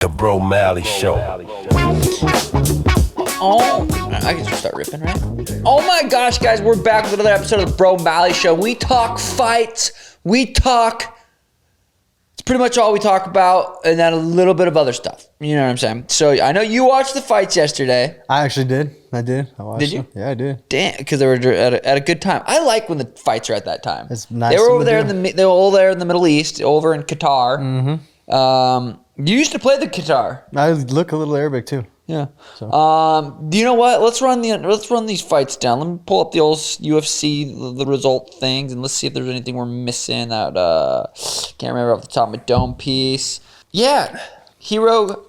The Bro Malley Show. Oh, I can just start ripping, right? Oh my gosh, guys, we're back with another episode of the Bro Malley Show. We talk fights. It's pretty much all we talk about, and then a little bit of other stuff. You know what I'm saying? So I know you watched the fights yesterday. I actually did. I watched Did you? them. Yeah, I did. Damn, because they were at a good time. I like when the fights are at that time. It's nice. They were over to there do. they were all there in the Middle East, over in Qatar. Mm-hmm. You used to play the Qatar. I look a little Arabic too. Yeah. So. Do you know what? Let's run these fights down. Let me pull up the old UFC the result things, and let's see if there's anything we're missing out. Can't remember off the top of my dome piece. Yeah. Kiyo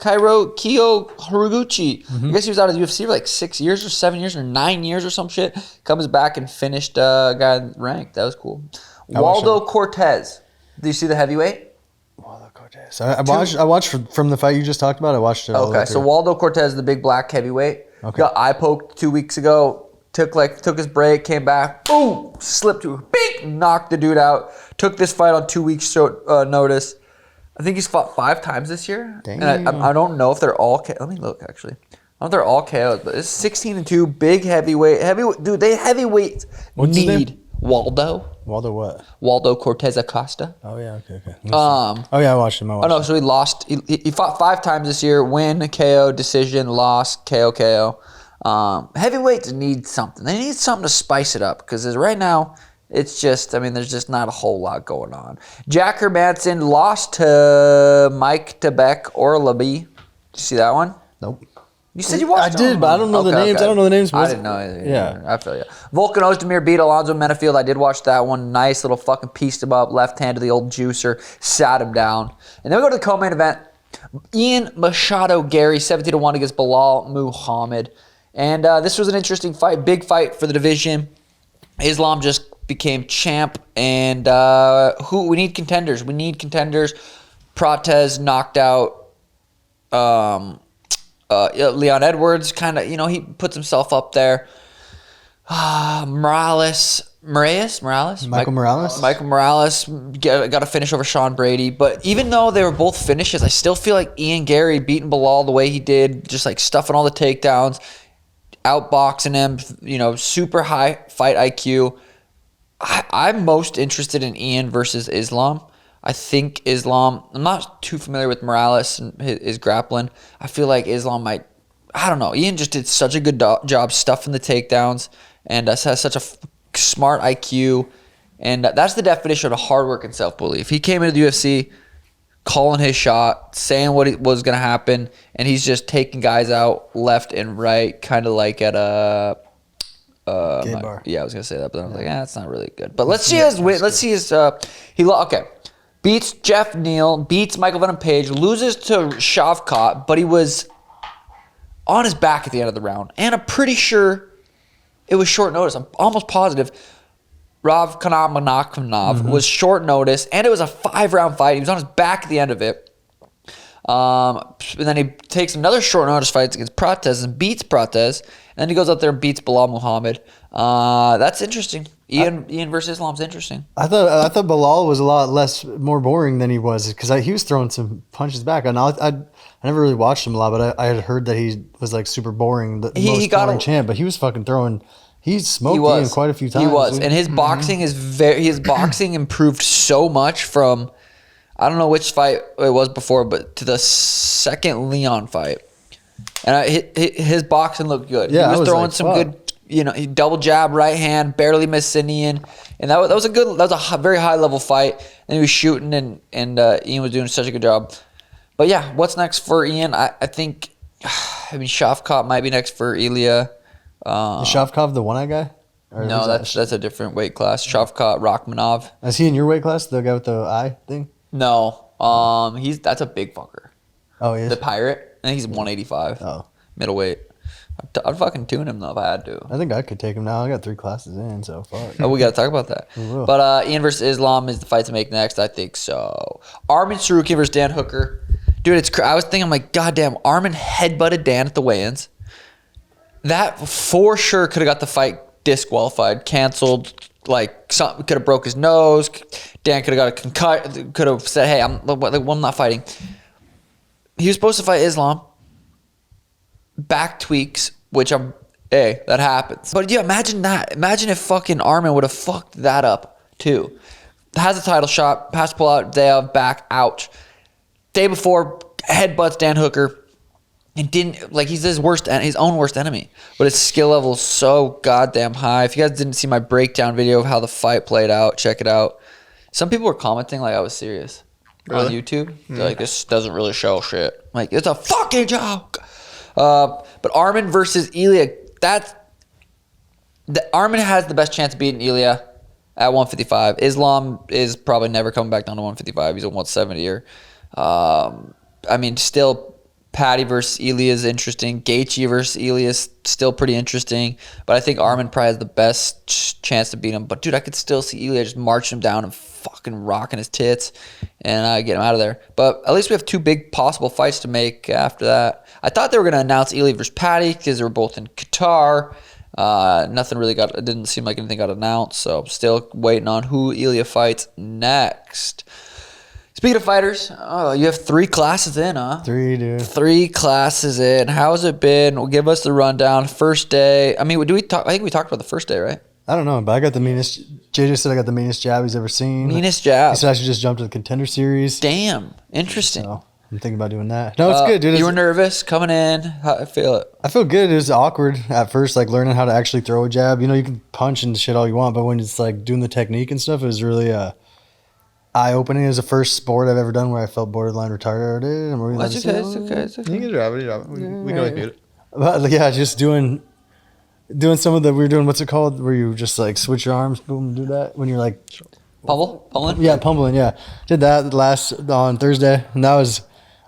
Horiguchi. I guess he was out of the UFC for like 6 years or 7 years or 9 years or some shit. Comes back and finished a guy ranked. That was cool. Waldo Cortez. Did you see the heavyweight? So I watched from the fight you just talked about. I watched it. Okay, so Waldo Cortez, the big black heavyweight, got eye poked 2 weeks ago. Took his break, came back, boom, slipped to bing, knocked the dude out. Took this fight on 2 weeks notice. I think he's fought 5 times this year. Damn. And I don't know if they're all. Let me look actually. I don't know if they're all KOs, but it's 16-2, big heavyweight. Dude, they heavyweights What's his need name? Waldo. Waldo what? Waldo Cortez Acosta. Oh yeah, okay. Oh yeah, I watched him. So he lost. He fought 5 times this year. Win, KO, decision, loss, KO. Heavyweights need something. They need something to spice it up because right now it's just. I mean, there's just not a whole lot going on. Jack Hermanson lost to Mike Tebek Orlabi. Did you see that one? Nope. You said you watched. I did, but I don't know the names. Okay. I don't know the names. I didn't know either. Yeah. I feel you. Volkan Ozdemir beat Alonzo Menafield. I did watch that one. Nice little fucking pieced him up. Left hand to the old juicer. Sat him down. And then we go to the co-main event. Ian Machado Gary, 17-1 against Bilal Muhammad. And this was an interesting fight. Big fight for the division. Islam just became champ. And we need contenders. Prates knocked out Leon Edwards, kind of, he puts himself up there. Michael Morales got a finish over Sean Brady. But even though they were both finishes, I still feel like Ian Gary beating Bilal the way he did, just like stuffing all the takedowns, outboxing him, super high fight IQ. I'm most interested in Ian versus Islam. I think Islam, I'm not too familiar with Morales and his grappling. I feel like Islam might, I don't know. Ian just did such a good job stuffing the takedowns and has such a smart IQ. And that's the definition of hard work and self-belief. He came into the UFC calling his shot, saying what was going to happen, and he's just taking guys out left and right, kind of like at a... Gay bar. Yeah, I was going to say that, but I was like, that's not really good. But let's see his win. Let's see his... Okay. Beats Jeff Neal, beats Michael Venom Page, loses to Shavkat, but he was on his back at the end of the round. And I'm pretty sure it was short notice. I'm almost positive Rav Kanamanakmanov was short notice, and it was a 5-round fight. He was on his back at the end of it. And then he takes another short notice fight against Prates and beats Prates. And then he goes out there and beats Bilal Muhammad. That's interesting. Ian versus Islam's interesting. I thought Bilal was a lot more boring than he was because he was throwing some punches back. And I never really watched him a lot, but I had heard that he was like super boring, most boring champ. But he was fucking throwing. He smoked Ian quite a few times. He was, and his boxing his boxing improved so much from, I don't know which fight it was before, but to the second Leon fight. And his boxing looked good. Yeah, he was throwing like, some good, he double jab, right hand, barely missed Ian. And that was a very high level fight. And he was shooting, and Ian was doing such a good job. But yeah, what's next for Ian? I think, Shavkat might be next for Ilya. Is Shavkat the one-eye guy? Or No, that's a different weight class. Shavkat Rakhmonov. Is he in your weight class, the guy with the eye thing? No, that's a big fucker. Oh, he is? The Pirate. I think he's 185. Oh. Middleweight. I'd fucking tune him though if I had to. I think I could take him now. I got 3 classes in, so fuck. Oh, we got to talk about that. We will. But Ian versus Islam is the fight to make next. I think so. Armin Sarukian versus Dan Hooker. Dude, I was thinking, I'm like, goddamn, Armin headbutted Dan at the weigh-ins. That for sure could have got the fight disqualified, canceled. Like, something could have broke his nose. Dan could have got a concussion. Could have said, hey, I'm not fighting. He was supposed to fight Islam. Back tweaks, which that happens. But yeah, imagine that. Imagine if fucking Armin would have fucked that up too. Has a title shot, pass pull out, day of, back, ouch. Day before, headbutts Dan Hooker. And didn't, like, he's his own worst enemy. But his skill level is so goddamn high. If you guys didn't see my breakdown video of how the fight played out, check it out. Some people were commenting like I was serious on YouTube. They're like, this doesn't really show shit. Like, it's a fucking joke. But Armin versus Ilya, Armin has the best chance of beating Ilya at 155. Islam is probably never coming back down to 155. He's a 170er. I mean, still, Patty versus Ilya is interesting. Gaethje versus Ilya is still pretty interesting. But I think Armin probably has the best chance to beat him. But, dude, I could still see Ilya just marching him down and fucking rocking his tits and get him out of there. But at least we have 2 big possible fights to make after that. I thought they were going to announce Ilya versus Patty because they were both in Qatar. Nothing really it didn't seem like anything got announced. So I'm still waiting on who Ilya fights next. Speaking of fighters, you have 3 classes in, huh? 3, dude. 3 classes in. How's it been? Well, give us the rundown. First day. I mean, I think we talked about the first day, right? I don't know, but I got the meanest. JJ said I got the meanest jab he's ever seen. Meanest jab. He said I should just jump to the contender series. Damn. Interesting. So I'm thinking about doing that. No, it's good, dude. You were nervous coming in. How I feel it? I feel good. It was awkward at first, like learning how to actually throw a jab. You know, you can punch and shit all you want, but when it's like doing the technique and stuff, it was really eye-opening. It was the first sport I've ever done where I felt borderline retarded. It's okay. You can drop it. We can always mute it. But yeah, just doing some of the, we were doing, what's it called? Where you just like switch your arms, boom, do that. When you're like. Pummeling? Yeah, pummeling, yeah. Did that on Thursday, and that was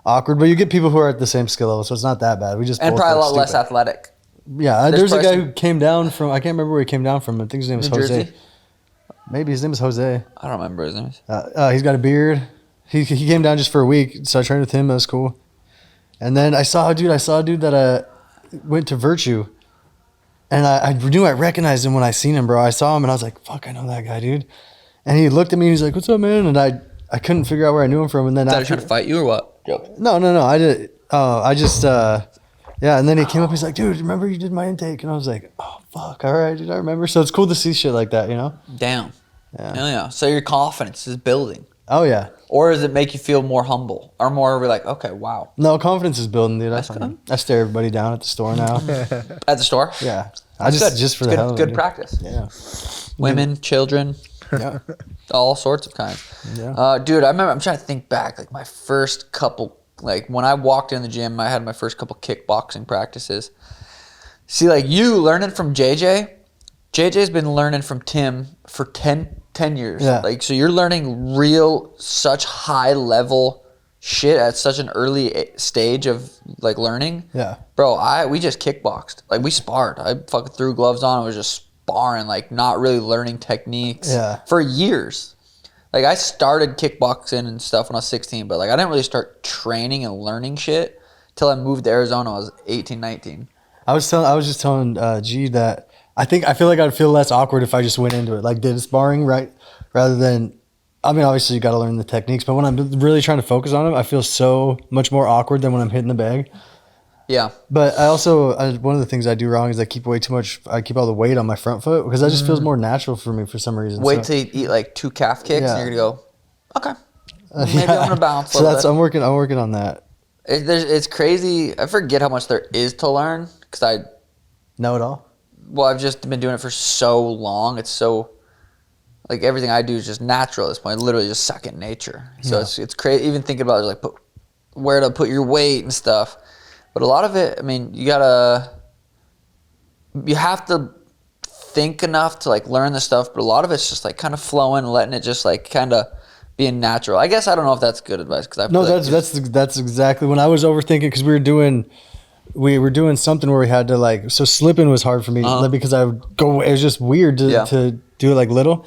awkward. But you get people who are at the same skill level, so it's not that bad. We just and both probably a lot stupid. less athletic. Yeah, there's a guy who came down from, I can't remember where he came down from. I think his name was New Jose. Jersey? Maybe his name is Jose. I don't remember his name. He's got a beard. He came down just for a week, so I trained with him. That was cool. And then I saw a dude that went to Virtue. And I knew I recognized him when I seen him, bro. I saw him and I was like, fuck, I know that guy, dude. And he looked at me and he's like, what's up, man? And I couldn't figure out where I knew him from. And then Did he try to fight you or what? No. I did. Yeah. And then he came up. He's like, dude, remember you did my intake? And I was like, oh, fuck. All right, dude, I remember. So it's cool to see shit like that, you know? Damn. Yeah. Hell yeah. So your confidence is building. Oh, yeah. Or does it make you feel more humble? Or more like, okay, wow. No, confidence is building, dude. That's good. I stare everybody down at the store now. At the store? Yeah. That's For the hell of it. Good Dude. practice. Yeah. Women, children. Yeah. All sorts of kinds. Yeah. Dude, I remember, I'm trying to think back, like my first couple, like when I walked in the gym, I had my first couple kickboxing practices. See, like you learning from JJ, JJ's been learning from Tim for 10 years. Yeah. Like, so you're learning such high level shit at such an early stage of like learning. Yeah. Bro, we just kickboxed. Like we sparred. I fucking threw gloves on and was just sparring, like not really learning techniques for years. Like I started kickboxing and stuff when I was 16, but like I didn't really start training and learning shit till I moved to Arizona. I was 18, 19. I was just telling G that I feel like I'd feel less awkward if I just went into it, like did sparring, right? Rather than, I mean, obviously you got to learn the techniques, but when I'm really trying to focus on them, I feel so much more awkward than when I'm hitting the bag. Yeah. But I also, one of the things I do wrong is I keep all the weight on my front foot because that just feels more natural for me for some reason. Wait till you eat like 2 calf kicks and you're going to go, okay, maybe I'm going to bounce a little bit. I'm working on that. It's crazy. I forget how much there is to learn because Know it all? Well, I've just been doing it for so long. It's so, like everything I do is just natural at this point. Literally just second nature. So it's crazy. Even thinking about it, like where to put your weight and stuff. But a lot of it, I mean, you have to think enough to like learn the stuff. But a lot of it's just like kind of flowing, letting it just like kind of being natural. I guess I don't know if that's good advice because that's exactly when I was overthinking because we were doing something where we had to like, so slipping was hard for me because I would go, it was just weird to do it like little.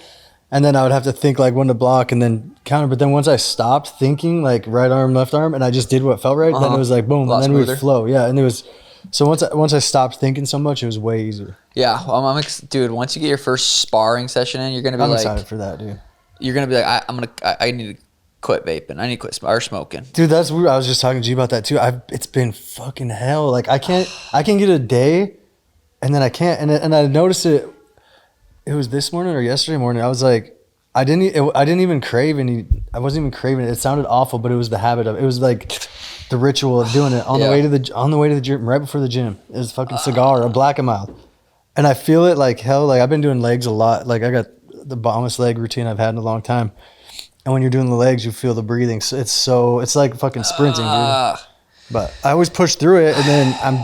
And then I would have to think like when to block and then counter. But then once I stopped thinking like right arm, left arm, and I just did what felt right, then it was like boom. And then we would flow. Yeah. And it was, so once I stopped thinking so much, it was way easier. Yeah. Dude, once you get your first sparring session in, you're going to be I'm excited for that, dude. You're going to be like, I need to quit vaping. I need to quit smoking. Dude, that's weird. I was just talking to you about that too. It's been fucking hell. Like I can get a day, and then I can't. And I noticed it. It was this morning or yesterday morning. I was like, I didn't even crave any. I wasn't even craving it. It sounded awful, but it was the habit of. It was like the ritual of doing it on the way to the gym, right before the gym. It was fucking cigar, a Black and Mild, and I feel it like hell. Like I've been doing legs a lot. Like I got the bombless leg routine I've had in a long time. And when you're doing the legs, you feel the breathing. So it's like fucking sprinting, dude. But I always push through it, and then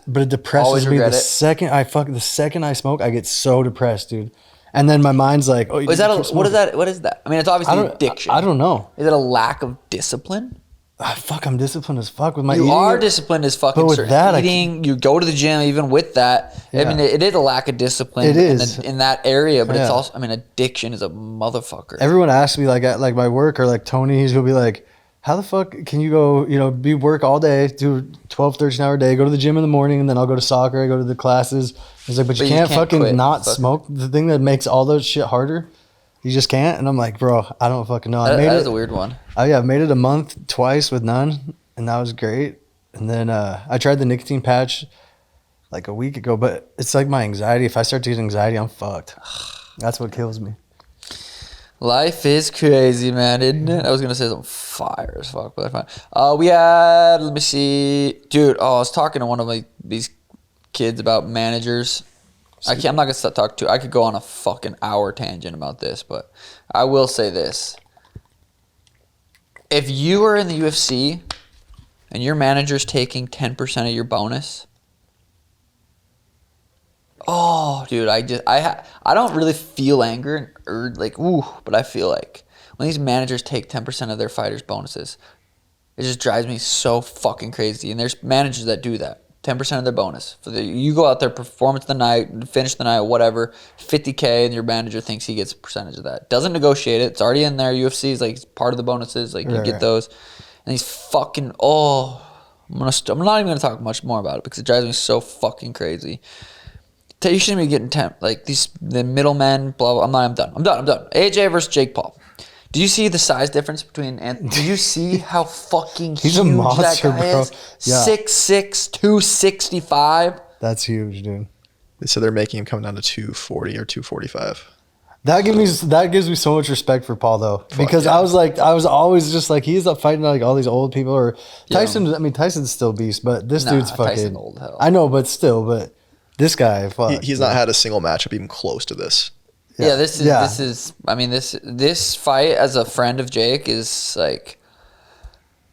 but it depresses me the second I smoke. I get so depressed, dude. And then my mind's like, oh, what is that? I mean, it's obviously addiction. I don't know. Is it a lack of discipline? I'm disciplined as fuck with my eating. You are disciplined as fuck. But with that, eating, you go to the gym. Even with that, I mean, it is a lack of discipline. It is in that area, but it's also. I mean, addiction is a motherfucker. Everyone asks me like at like my work or like Tony, he'll be like, "How the fuck can you go? Be work all day, do 12, 13-hour day, go to the gym in the morning, and then I'll go to soccer. I go to the classes." He's like, "But you can't fucking not smoke. The thing that makes all those shit harder." You just can't, and I'm like, bro, I don't fucking know. That is a weird one. I've made it a month twice with none, and that was great. And then I tried the nicotine patch like a week ago, but it's like my anxiety. If I start to get anxiety, I'm fucked. That's what kills me. Life is crazy, man, isn't it? I was gonna say something fire as fuck, but that's fine. We had, let me see, dude. I was talking to one of these kids about managers. I'm not gonna stop talking to. I could go on a fucking hour tangent about this, but I will say this: if you are in the UFC and your manager's taking 10% of your bonus, oh, dude, I don't really feel anger or like ooh, but I feel like when these managers take 10% of their fighters' bonuses, it just drives me so fucking crazy. And there's managers that do that. 10% of their bonus. You go out there, performance of the night, finish the night, whatever, $50K, and your manager thinks he gets a percentage of that. Doesn't negotiate it. It's already in there. UFC is like part of the bonuses. Like you get those. And he's fucking, I'm not even going to talk much more about it because it drives me so fucking crazy. You shouldn't be getting the middlemen, blah, blah. I'm done. AJ versus Jake Paul. Do you see the size difference between do you see how fucking He's huge a monster, that guy bro. is? Yeah. 6'6", 265. That's huge, dude. So they're making him come down to 240 or 245. That gives me so much respect for Paul though, because I was always just like he's up fighting like all these old people or Tyson. I mean Tyson's still beast, but this dude's fucking Tyson old hell. I know, but this guy, He's not had a single matchup even close to this. Yeah, this is. I mean, this fight as a friend of Jake is like,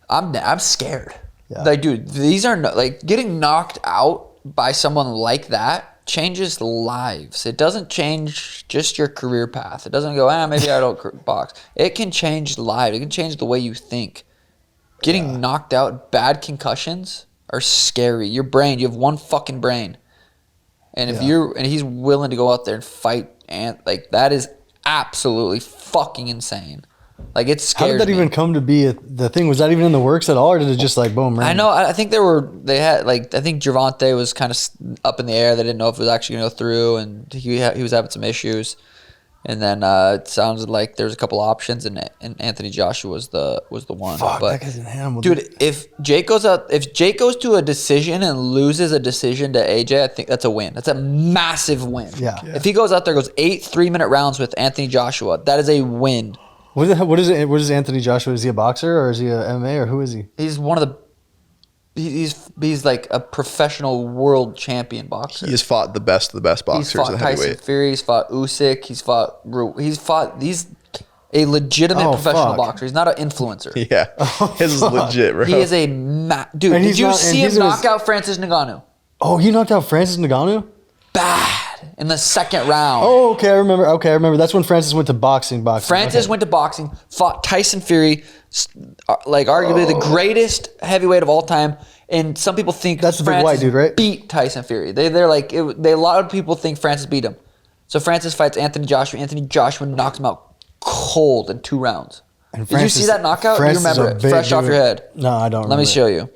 I'm scared. Yeah. Like, dude, these are getting knocked out by someone like that changes lives. It doesn't change just your career path. It doesn't go, maybe I don't box. It can change lives. It can change the way you think. Getting knocked out, bad concussions are scary. Your brain, you have one fucking brain. And if he's willing to go out there and fight, and like that is absolutely fucking insane. Like it scares me. How did that even come to be the thing? Was that even in the works at all, or did it just like boom? Random? I know. I think I think Gervonta was kind of up in the air. They didn't know if it was actually going to go through, and he was having some issues. And then it sounded like there was a couple options, and Anthony Joshua was the one. Fuck, but that guy's an animal, dude. If Jake goes to a decision and loses a decision to AJ, I think that's a win. That's a massive win. Yeah. If he goes out there, goes 8 3-minute rounds with Anthony Joshua, that is a win. What is Anthony Joshua? Is he a boxer or is he a MMA or who is he? He's one of the. He's like a professional world champion boxer. He has fought the best of the best boxers. He's fought Tyson Fury. He's fought Usyk. He's a legitimate professional boxer. He's not an influencer. Yeah, his is legit, bro. He is a dude. Did you see him knock out Francis Ngannou? Oh, he knocked out Francis Ngannou? Bad in the second round. Oh, okay, I remember. That's when Francis went to boxing. Francis went to boxing, fought Tyson Fury, like arguably the greatest heavyweight of all time. And some people think that's the big white dude, right? Beat Tyson Fury. A lot of people think Francis beat him. So Francis fights Anthony Joshua. Anthony Joshua knocks him out cold in 2 rounds. Did you see that knockout? You remember it fresh off your head? No, I don't. Let me show you.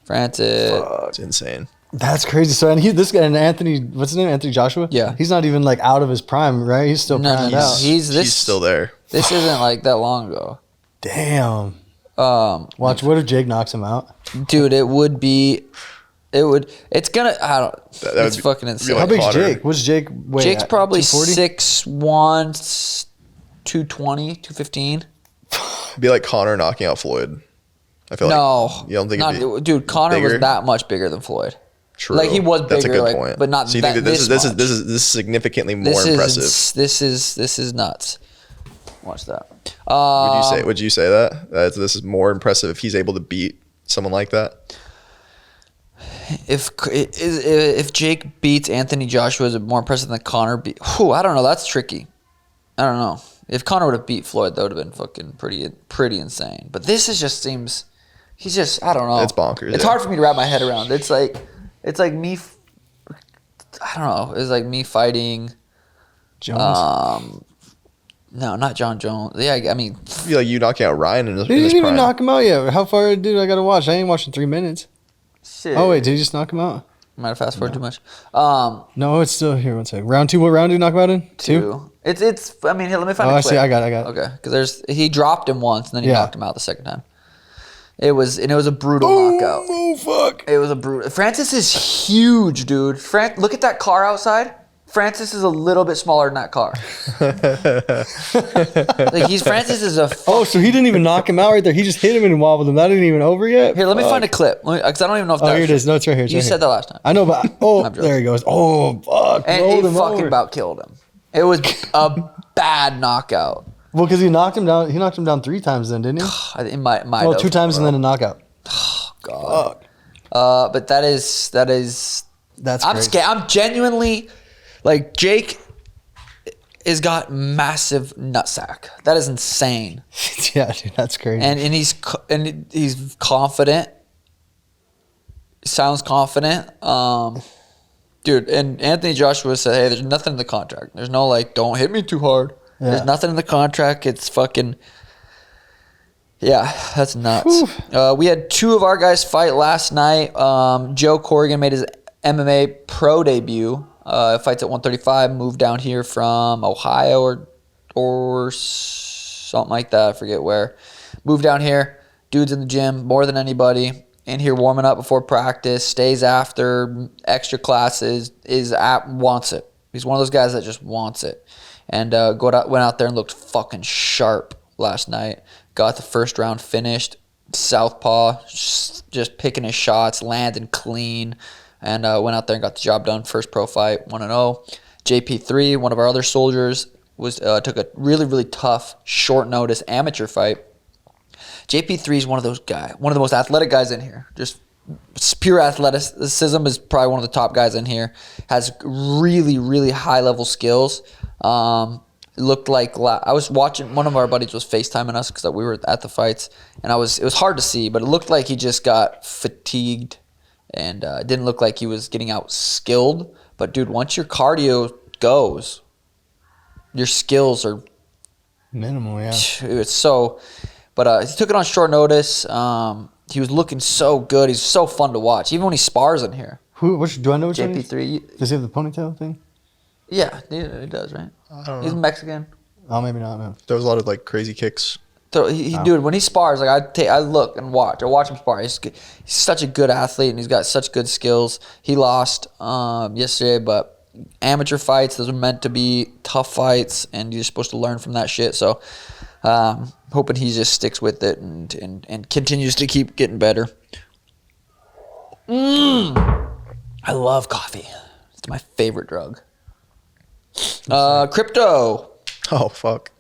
Francis. It's insane. That's crazy. So this guy and Anthony, what's his name? Anthony Joshua. Yeah, he's not even like out of his prime, right? He's still primed out. He's still there. This isn't like that long ago. Damn. Watch. What if Jake knocks him out? Dude, it would. It's gonna. I don't. It's fucking insane. How big's Jake? What's Jake weigh? Jake's probably 6'1", 220, 215. It'd be like Conor knocking out Floyd. I feel like you don't think dude, Conor was that much bigger than Floyd. True. Like he was bigger, That's a good point. but not. So you think that this is significantly more impressive? This is nuts. Watch that. Would you say that this is more impressive if he's able to beat someone like that? If Jake beats Anthony Joshua, is it more impressive than Conor beat? I don't know. That's tricky. I don't know. If Conor would have beat Floyd, that would have been fucking pretty insane. But this seems. He's just. I don't know. It's bonkers. It's hard for me to wrap my head around. It's like me. I don't know. It's like me fighting. Jones. No, not John Jones. Yeah, I mean. I feel like you knocking out Ryan in his He didn't even prime. knock him out yet. How far, dude? I gotta watch. I ain't watching 3 minutes. Shit. Oh wait, did he just knock him out? Might have fast forwarded too much. No, it's still here. One second. Round 2. What round did he knock him out in? 2. It's. I mean, here, let me find. Oh, a I clip. see. I got it. Okay, because he dropped him once and then he knocked him out the second time. It was a brutal knockout. Oh fuck! It was a brutal. Francis is huge, dude. Look at that car outside. Francis is a little bit smaller than that car. Francis is a. Oh, so he didn't even knock him out right there. He just hit him and wobbled him. That ain't even over yet. Here, let me find a clip because I don't even know if. Here it is. No, it's right here. You said that last time. I know, but there he goes. Oh fuck! And he fucking about killed him. It was a bad knockout. Well, because he knocked him down. He knocked him down 3 times then, didn't he? It might. Well, 2 times and then a knockout. Oh god. But that is. That's. I'm crazy. scared. I'm genuinely. Like, Jake has got massive nutsack. That is insane. Yeah, dude, that's crazy. And he's confident. Sounds confident. Dude, and Anthony Joshua said, hey, there's nothing in the contract. There's no, like, don't hit me too hard. Yeah. There's nothing in the contract. It's fucking... Yeah, that's nuts. We had 2 of our guys fight last night. Joe Corrigan made his MMA pro debut. Fights at 135, moved down here from Ohio or something like that. I forget where. Moved down here. Dude's in the gym more than anybody. In here warming up before practice. Stays after extra classes. Wants it. He's one of those guys that just wants it. And went out there and looked fucking sharp last night. Got the first round finished. Southpaw, just picking his shots, landing clean. And went out there and got the job done. First pro fight, 1-0. JP3, one of our other soldiers, took a really, really tough, short notice amateur fight. JP3 is one of the most athletic guys in here. Just pure athleticism is probably one of the top guys in here. Has really, really high level skills. It looked like I was watching. One of our buddies was FaceTiming us because we were at the fights, and it was hard to see, but it looked like he just got fatigued. And it didn't look like he was getting out skilled. But, dude, once your cardio goes, your skills are... minimal, yeah. It's so... But he took it on short notice. He was looking so good. He's so fun to watch, even when he spars in here. Do I know which JP3. Does he have the ponytail thing? Yeah, he does, right? I don't know. He's Mexican. Oh, maybe not, man. There was a lot of, like, crazy kicks. So dude, when he spars, like I look and watch. I watch him spar. He's such a good athlete, and he's got such good skills. He lost yesterday, but amateur fights, those are meant to be tough fights, and you're supposed to learn from that shit. So, hoping he just sticks with it and continues to keep getting better. I love coffee. It's my favorite drug. Crypto. Oh, fuck.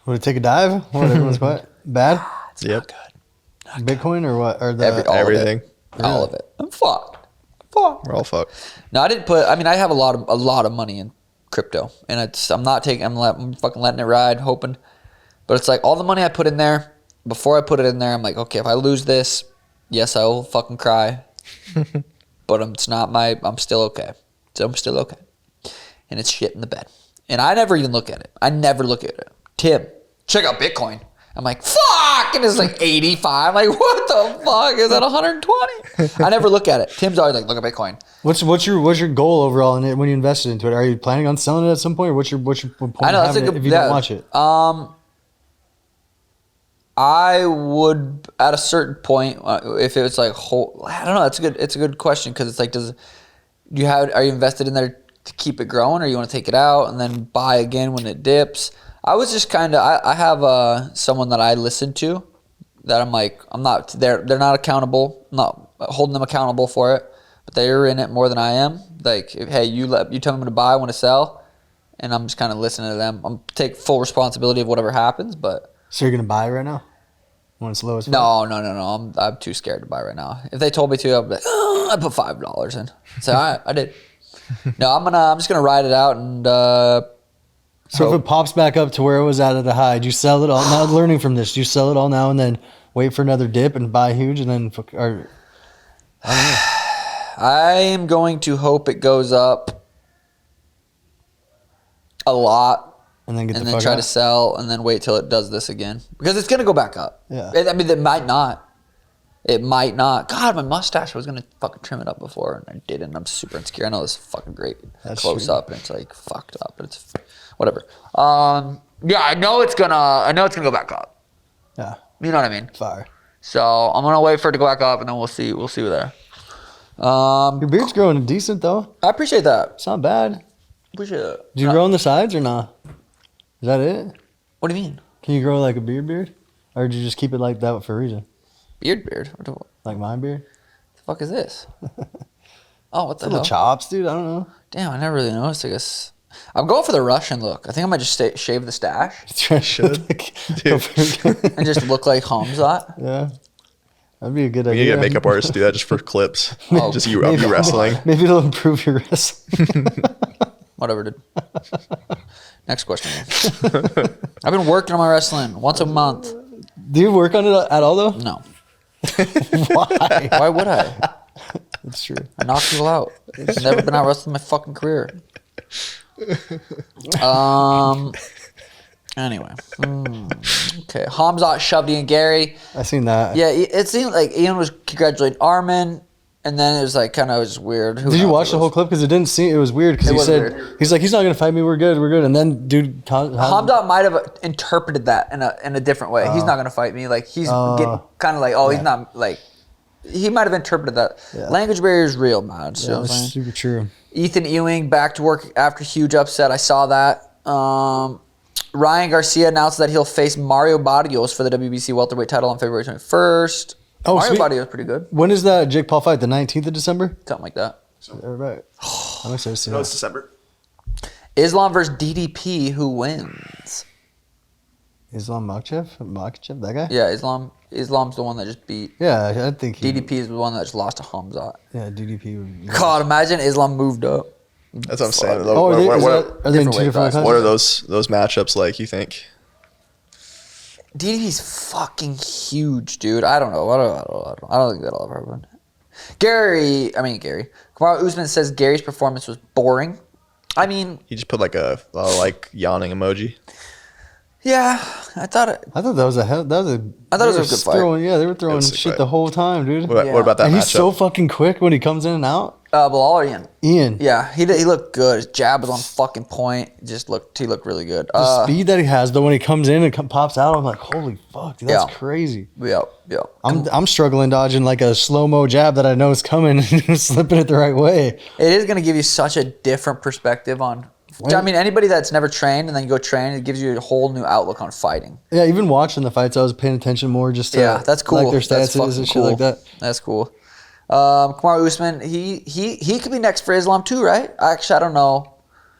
Would it take a dive? What everyone's what? Bad? It's not good. Not Bitcoin or what? Or everything. All of it. I'm fucked. Fuck. We're all fucked. No, I didn't put. I mean, I have a lot of money in crypto, and I'm not taking. I'm fucking letting it ride, hoping. But it's like all the money I put in there. Before I put it in there, I'm like, okay, if I lose this, yes, I will fucking cry. But it's not my. I'm still okay. So I'm still okay. And it's shit in the bed. And I never even look at it. I never look at it. Tim, check out Bitcoin. I'm like, fuck! and it's like 85. Like, what the fuck? Is that 120? I never look at it. Tim's always like, look at Bitcoin. What's your goal overall in it when you invested into it? Are you planning on selling it at some point, or what's your point I know, of having it if you don't watch it? I would at a certain point if it was like I don't know. It's a good question because it's like are you invested in there to keep it growing, or you want to take it out and then buy again when it dips? I was just kind of I have someone that I listen to that I'm like they're not accountable, I'm not holding them accountable for it, but they're in it more than I am. Like, hey, you tell me when to buy, when to sell, and I'm just kind of listening to them. I'm take full responsibility of whatever happens, but. So you're gonna buy right now when it's low as fuck? No. I'm too scared to buy right now. If they told me to, I'd be like, I put $5 in. So I did. No, I'm just gonna ride it out and. So if it pops back up to where it was at a high, do you sell it all now? Learning from this, do you sell it all now and then wait for another dip and buy huge and then? Or, I don't know. I am going to hope it goes up a lot. And then try to sell and then wait till it does this again. Because it's going to go back up. Yeah. I mean, it might not. It might not. God, my mustache, I was going to fucking trim it up before and I didn't. I'm super insecure. I know this is fucking great. That's close true. up and it's like fucked up. But it's whatever. Yeah, I know it's going to go back up. Yeah. You know what I mean? Fire. So I'm going to wait for it to go back up and then we'll see. We'll see there. Your beard's growing decent though. I appreciate that. It's not bad. Appreciate it. Do you grow on the sides or not? Is that it? What do you mean? Can you grow like a beard? Or did you just keep it like that for a reason? Beard? Like my beard? What the fuck is this? Oh, what the Little hell? chops, dude. I don't know. Damn, I never really noticed. I guess I'm going for the Russian look. I think I might just shave the stash and just look like Hamzat. Yeah. That'd be a good idea. You need a makeup artist to do that just for clips. Oh, just you wrestling. Maybe it'll improve your wrestling. Whatever, dude. Next question. I've been working on my wrestling once a month. Do you work on it at all, though? No. Why? Why would I? That's true. I knock people out. I've never been out wrestling in my fucking career. Anyway. Okay. Hamzat shoved Ian Gary. I seen that. Yeah, it seemed like Ian was congratulating Armin. And then it was like kind of just weird. Did you watch the whole clip? Because it didn't seem, it was weird. Because he said, he's like, he's not going to fight me. We're good. And then dude. Hamzat might have interpreted that in a different way. He's not going to fight me. Like he's getting kind of like, he's not like, he might have interpreted that. Yeah. Language barrier is real, man. So that's super true. Ethan Ewing back to work after huge upset. I saw that. Ryan Garcia announced that he'll face Mario Barrios for the WBC welterweight title on February 21st. Oh, Mario Barrios is pretty good. When is that Jake Paul fight? The 19th of December? Something like that. Right. I'm excited to see that. No, it's December. Islam versus DDP. Who wins? Islam Makhachev, that guy? Yeah, Islam's the one that just beat. Yeah, I think DDP is the one that just lost to Hamzat. Yeah, DDP. God, imagine Islam moved up. That's what I'm saying. Oh, are they in two different classes? What are those matchups like, you think? DDP's fucking huge, dude. I don't know. I don't think that'll ever happen. Gary. Kamaru Usman says Gary's performance was boring. I mean, he just put like a yawning emoji. Yeah, I thought that was a good fight. They were throwing shit the whole time, dude. What about that? And matchup? He's so fucking quick when he comes in and out. Bilal or Ian? Ian. Yeah, he looked good. His jab was on fucking point. He looked really good. The speed that he has, though, when he comes in and pops out, I'm like, holy fuck, dude, that's crazy. Yep. I'm struggling dodging like a slow-mo jab that I know is coming and slipping it the right way. It is going to give you such a different perspective on. I mean, anybody that's never trained and then you go train, it gives you a whole new outlook on fighting. Yeah, even watching the fights, I was paying attention more just to that's cool. Like their stances and shit like that. That's cool. Kamaru Usman, he could be next for Islam too, right? Actually, I don't know.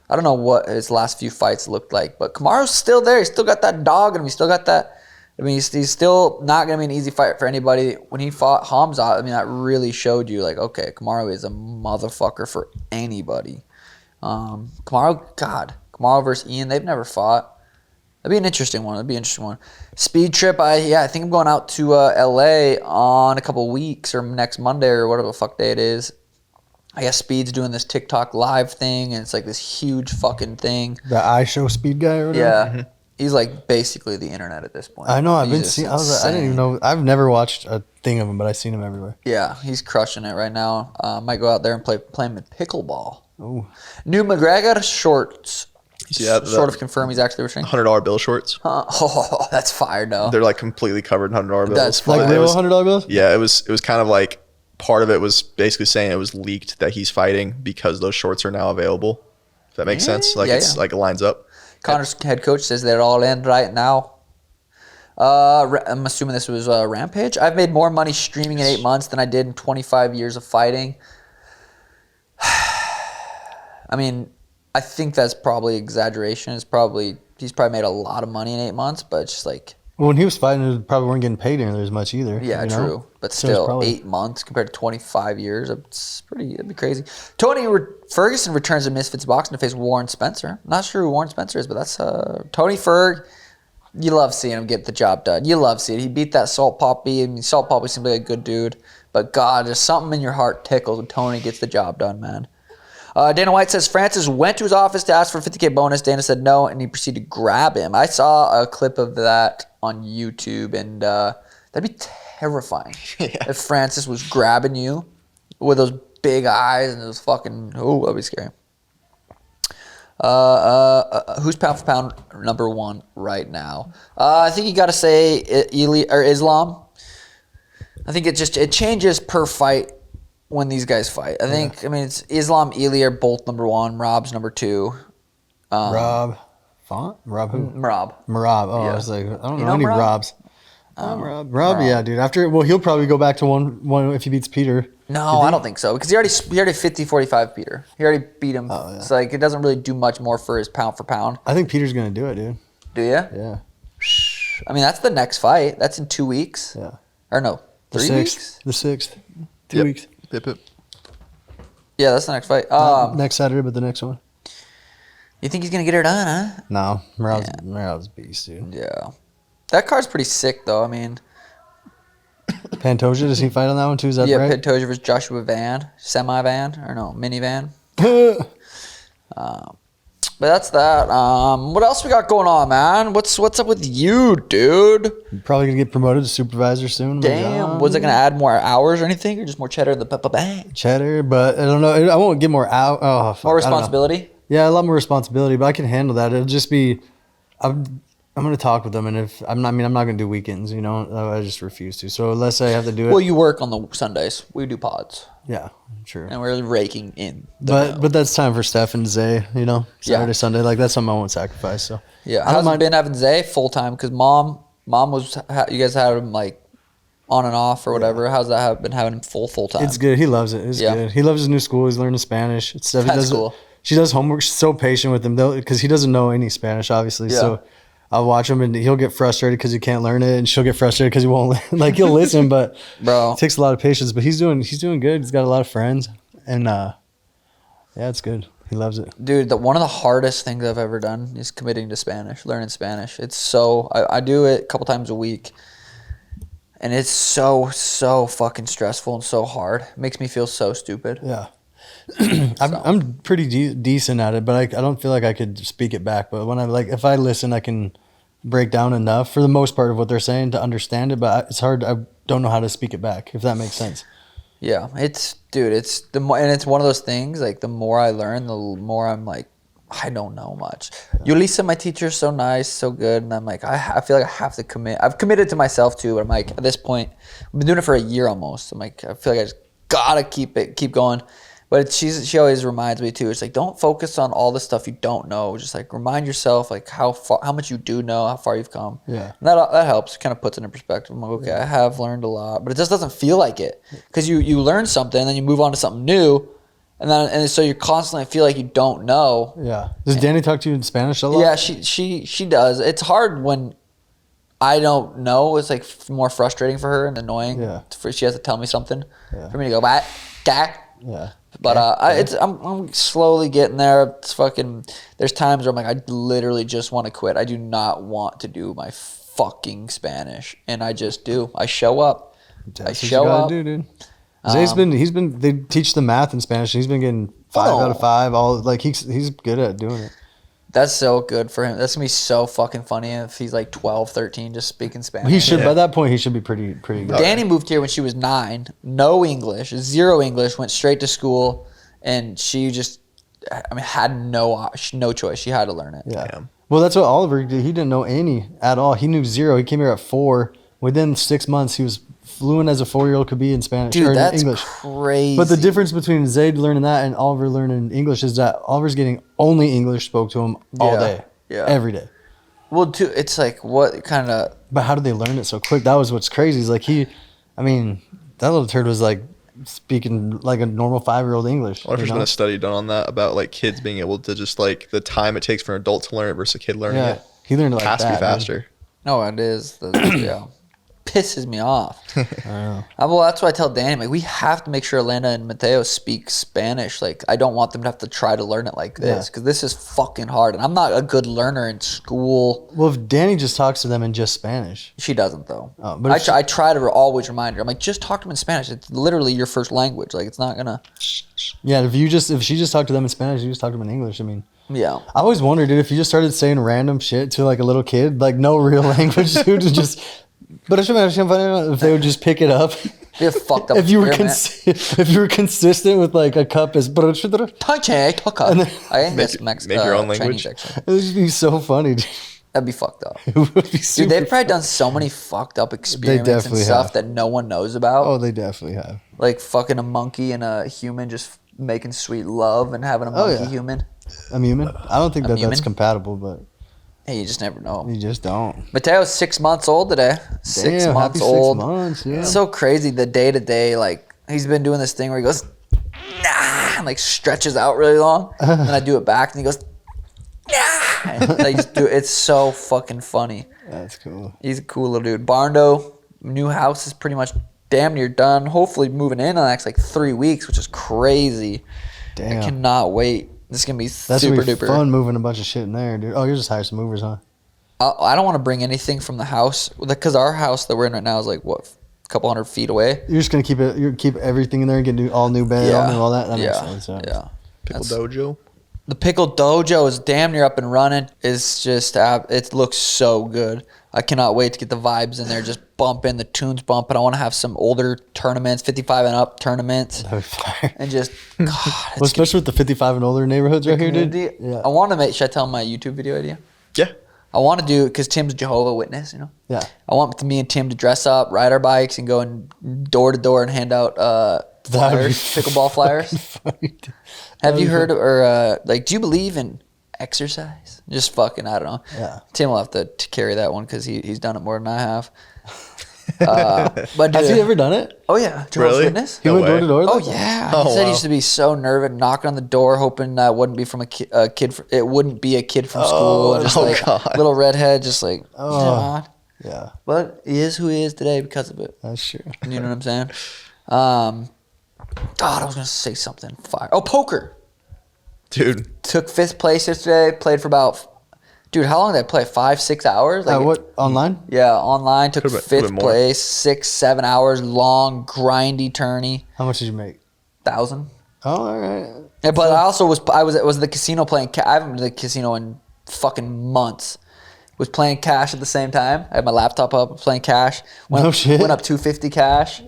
I don't know what his last few fights looked like, but Kamaru's still there. He's still got that dog in him. He's still got that. I mean, he's still not going to be an easy fight for anybody. When he fought Hamzat, I mean, that really showed you, like, okay, Kamaru is a motherfucker for anybody. Kamaru versus Ian, they've never fought. That'd be an interesting one. Speed trip, I think I'm going out to LA on a couple weeks or next Monday or whatever the fuck day it is. I guess Speed's doing this TikTok live thing and it's like this huge fucking thing. The iShow Speed guy or whatever? Yeah. He's like basically the internet at this point. I know. I've been seeing. I didn't even know. I've never watched a thing of him, but I've seen him everywhere. Yeah, he's crushing it right now. Might go out there and play him in pickleball. Oh, New McGregor shorts. Yeah, sort of confirm he's actually returning. $100 bill shorts. Oh, that's fire, though. They're like completely covered in $100 bills. That's like real $100 bills. Yeah, it was kind of like part of it was basically saying it was leaked that he's fighting because those shorts are now available. If that makes sense, like like it lines up. Connor's head coach says they're all in right now. I'm assuming this was Rampage. I've made more money streaming in 8 months than I did in 25 years of fighting. I mean, I think that's probably exaggeration. He's probably made a lot of money in 8 months, but it's just like. Well, when he was fighting, he probably weren't getting paid nearly as much either. Yeah, true. But still, 8 months compared to 25 years, it'd be crazy. Tony Ferguson returns to Misfits Boxing to face Warren Spencer. Not sure who Warren Spencer is, but that's Tony Ferg. You love seeing him get the job done. You love seeing it. He beat that Salt Poppy. I mean, Salt Poppy seems like a good dude. But God, there's something in your heart tickles when Tony gets the job done, man. Dana White says Francis went to his office to ask for a $50K bonus. Dana said no, and he proceeded to grab him. I saw a clip of that on YouTube, and that'd be terrifying if Francis was grabbing you with those big eyes and those fucking. Oh, that'd be scary. Who's pound for pound number one right now? I think you got to say Islam. I think it changes per fight when these guys fight. I think, I mean, it's Islam, Ely are both number one. Rob's number two. Rob Font? Rob who? Rob. Marab. Oh, Yeah. I was like, I don't You know know any Marab? Robs. Rob, yeah, dude. He'll probably go back to one if he beats Peter. No, I don't think so, because he already 50-45 Peter. He already beat him. Oh, yeah. It's like it doesn't really do much more for his pound for pound. I think Peter's gonna do it, dude. Do you? Yeah. I mean, that's the next fight. That's in 2 weeks. Yeah. Or no, 3 weeks? The 6th. 2 weeks. Yep. Yeah, that's the next fight. Not next Saturday, but the next one. You think he's gonna get her done, huh? No, Marab's beast, dude. Yeah. That card's pretty sick, though. I mean, Pantoja, does he fight on that one too? Is that right? Pantoja versus Joshua Van, semi-van, or no, minivan. But that's that. What else we got going on, man? What's up with you, dude? Probably gonna get promoted to supervisor soon. Damn. Was it gonna add more hours or anything, or just more cheddar in the bag? Cheddar, but I don't know. I won't get more out. Oh, fuck, More responsibility? Yeah, a lot more responsibility, but I can handle that. It'll just be, I'm gonna talk with them, and if I'm not gonna do weekends. You know, I just refuse to. So unless I have to do it. Well, you work on the Sundays. We do pods, Yeah, true. and we're raking in. But that's time for Steph and Zay. You know, Saturday, Yeah. Sunday, like that's something I won't sacrifice. So Yeah, I don't how's it mind. been having Zay full time? Because mom was you guys had him like on and off or whatever. How's that been having him full time? It's good. He loves it. It's good. He loves his new school. He's learning Spanish. It's stuff. That's cool. She does homework. She's so patient with him though, because he doesn't know any Spanish, obviously. Yeah. So I'll watch him, and he'll get frustrated because he can't learn it, and she'll get frustrated because he won't. Like he'll listen, but Bro. it takes a lot of patience. But he's doing good. He's got a lot of friends, and yeah, it's good. He loves it. Dude, one of the hardest things I've ever done is committing to Spanish, learning Spanish. It's so I do it a couple times a week, and it's so fucking stressful and so hard. It makes me feel so stupid. Yeah. I'm pretty decent at it, but I don't feel like I could speak it back. But when if I listen, I can break down enough for the most part of what they're saying to understand it. But it's hard. I don't know how to speak it back, if that makes sense. Yeah, it's the more, and it's one of those things. Like the more I learn, the more I'm like, I don't know much. Yulisa, my teacher, is so nice, so good, and I'm like, I feel like I have to commit. I've committed to myself too, but I'm like, at this point, I've been doing it for a year almost. I'm like, I feel like I just gotta keep going. But she always reminds me too. It's like, don't focus on all the stuff you don't know. Just like remind yourself like how much you do know, how far you've come. Yeah. And that helps. Kind of puts it in perspective. I'm like, okay, I have learned a lot, but it just doesn't feel like it because you learn something and then you move on to something new, and so you constantly feel like you don't know. Yeah. Does Danny talk to you in Spanish a lot? Yeah, she does. It's hard when I don't know. It's like more frustrating for her and annoying. Yeah. She has to tell me something for me to go back. Yeah. But I'm slowly getting there. It's fucking. There's times where I'm like, I literally just want to quit. I do not want to do my fucking Spanish, and I just do. I show up. That's what you gotta do, dude. Zay's they teach the math in Spanish. And he's been getting 5 out of 5. All like he's good at doing it. That's so good for him. That's going to be so fucking funny if he's like 12, 13, just speaking Spanish. He should, by that point, he should be pretty good. Danny moved here when she was 9. No English. 0 English. Went straight to school. And she just, had no choice. She had to learn it. Yeah. Well, that's what Oliver did. He didn't know any at all. He knew 0. He came here at 4. Within 6 months, he was fluent as a 4-year-old could be in Spanish or that's in English. Crazy. But the difference between Zayd learning that and Oliver learning English is that Oliver's getting only English spoke to him all day. Yeah. Every day. Well, it's like what kind of... But how did they learn it so quick? That was what's crazy. Is like that little turd was like speaking like a normal 5-year-old English. I wonder if there's been a study done on that about like kids being able to just like the time it takes for an adult to learn it versus a kid learning it. He learned it like has that. To be faster. Man. No, it is. Pisses me off. I know. Well, that's why I tell Danny, like, we have to make sure Elena and Mateo speak Spanish. Like, I don't want them to have to try to learn it like this because this is fucking hard. And I'm not a good learner in school. Well, if Danny just talks to them in just Spanish. She doesn't, though. Oh, but I try to always remind her. I'm like, just talk to them in Spanish. It's literally your first language. Like, it's not going to. Yeah, if she just talked to them in Spanish, you just talk to them in English. I mean. Yeah. I always wondered, dude, if you just started saying random shit to like a little kid, like no real language, dude, just. But if they would just pick it up. You're fucked up. If you were consistent with like a cup is. I think make your own language. It would just be so funny, dude. That'd be fucked up. It would be super. Dude, they've probably done so many fucked up experiments and stuff that no one knows about. Oh, they definitely have. Like fucking a monkey and a human just making sweet love and having a monkey human. A human? I don't think that's compatible, but. Hey, you just never know. You just don't. Mateo's 6 months old today. 6 months old. 6 months, yeah. It's so crazy the day to day. Like, he's been doing this thing where he goes, nah, and like stretches out really long. And I do it back and he goes, nah. And like, it's so fucking funny. That's cool. He's a cool little dude. Barndo, new house is pretty much damn near done. Hopefully moving in the next like 3 weeks, which is crazy. Damn. I cannot wait. This is going to be That's super gonna be duper. fun moving a bunch of shit in there, dude. Oh, you're just hiring some movers, huh? I don't want to bring anything from the house because our house that we're in right now is like, what, a couple 100 feet away? You're just going to keep everything in there and get all new bed, all that? That makes sense. Yeah. PickleDojo? The PickleDojo is damn near up and running. It's just, it looks so good. I cannot wait to get the vibes in there, just bumping, the tunes bumping. I want to have some older tournaments, 55 and up tournaments. And just, God. Well, especially with the 55 and older neighborhoods right here, dude. Yeah. I want to should I tell my YouTube video idea? Yeah. I want to do, because Tim's Jehovah Witness, you know? Yeah. I want me and Tim to dress up, ride our bikes, and go door to door and hand out flyers, pickleball flyers. Have you heard, or do you believe in exercise? Just fucking, I don't know. Yeah. Tim will have to carry that one because he's done it more than I have. But has he ever done it? Oh yeah, Jehovah's Witness. He went door to door. Oh yeah. He said he used to be so nervous, knocking on the door, hoping that wouldn't be from a kid. It wouldn't be a kid from school. Just God. Little redhead, just like. Oh. Yeah. But he is who he is today because of it. That's true. You know what I'm saying? God, I was gonna say something. Fire. Oh, poker. Dude. Took 5th place yesterday. Played for about. Dude, how long did I play? 5-6 hours? Like, what, online? Yeah, online. Took Could've 5th place. 6-7 hours long, grindy tourney. How much did you make? 1,000. Oh, all right. Yeah, but I also was at the casino playing. I haven't been to the casino in fucking months. Was playing cash at the same time. I had my laptop up, playing cash. Went up 250 cash.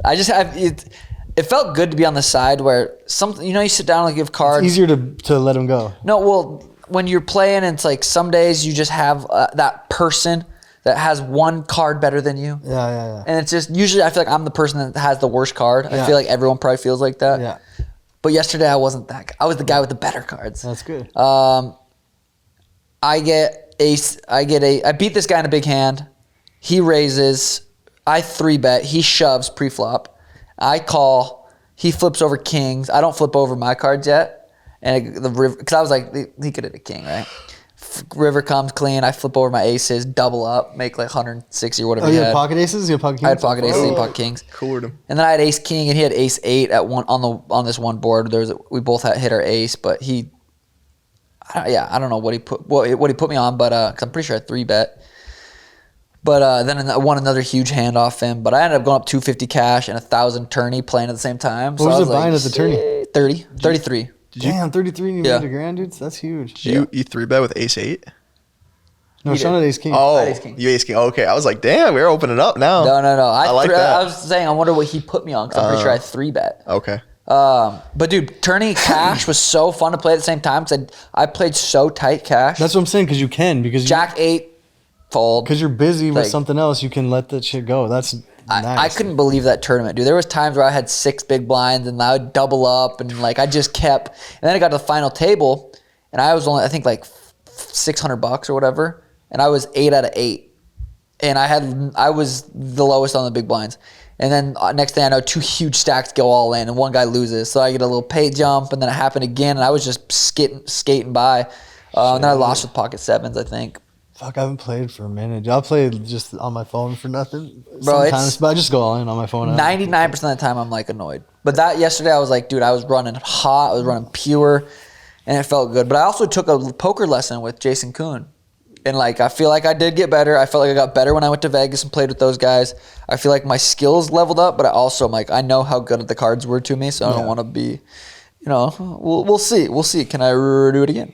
I just have it. It felt good to be on the side where something. You know, you sit down and give cards. It's easier to let them go. No, well. When you're playing, it's like some days you just have that person that has one card better than you. Yeah. And it's just, usually I feel like I'm the person that has the worst card. I feel like everyone probably feels like that. Yeah. But yesterday I wasn't that guy. I was the guy with the better cards. That's good. I beat this guy in a big hand. He raises. I 3-bet. He shoves pre-flop. I call. He flips over kings. I don't flip over my cards yet. And the river, because I was like, he could hit a king, right? River comes clean. I flip over my aces, double up, make like 160 or whatever. Oh, he you had had pocket aces? You had pocket kings? I had pocket aces and pocket kings. Coolered him. And then I had ace king, and he had ace 8 at one on this one board. We both had hit our ace, but I don't know what he put me on, but because I'm pretty sure I 3-bet. But then I won another huge hand off him. But I ended up going up 250 cash and 1,000 tourney playing at the same time. What was it buying at the tourney? 33. Damn, 33 and you made $1,000, dude. That's huge. Did you 3-bet with ace 8? No, Sean had ace king. Oh, ace king. you ace king. Okay, I was like, damn, we're opening up now. No. I like that. I was saying, I wonder what he put me on because I'm pretty sure I 3-bet. Okay. But dude, turning cash was so fun to play at the same time because I played so tight cash. That's what I'm saying, because you can. Jack 8 fold. Because you're busy with Like, something else, you can let that shit go. That's nice. I couldn't believe that tournament, dude. There was times where I had 6 big blinds and I would double up and like I just kept. And then I got to the final table and I was only, I think like $600 or whatever, and I was 8 out of 8, and I was the lowest on the big blinds. And then next thing I know, 2 huge stacks go all in and one guy loses, so I get a little pay jump, and then it happened again, and I was just skating by. And then I lost with pocket 7s, I think. Fuck, I haven't played for a minute. I'll play just on my phone for nothing. Bro, sometimes, but I just go all in on my phone. 99% of the time, I'm like annoyed. But that yesterday, I was like, dude, I was running hot, I was running pure, and it felt good. But I also took a poker lesson with Jason Kuhn. And like, I feel like I did get better. I felt like I got better when I went to Vegas and played with those guys. I feel like my skills leveled up, but I also am like, I know how good the cards were to me, so I don't want to be, we'll see. We'll see. Can I do it again?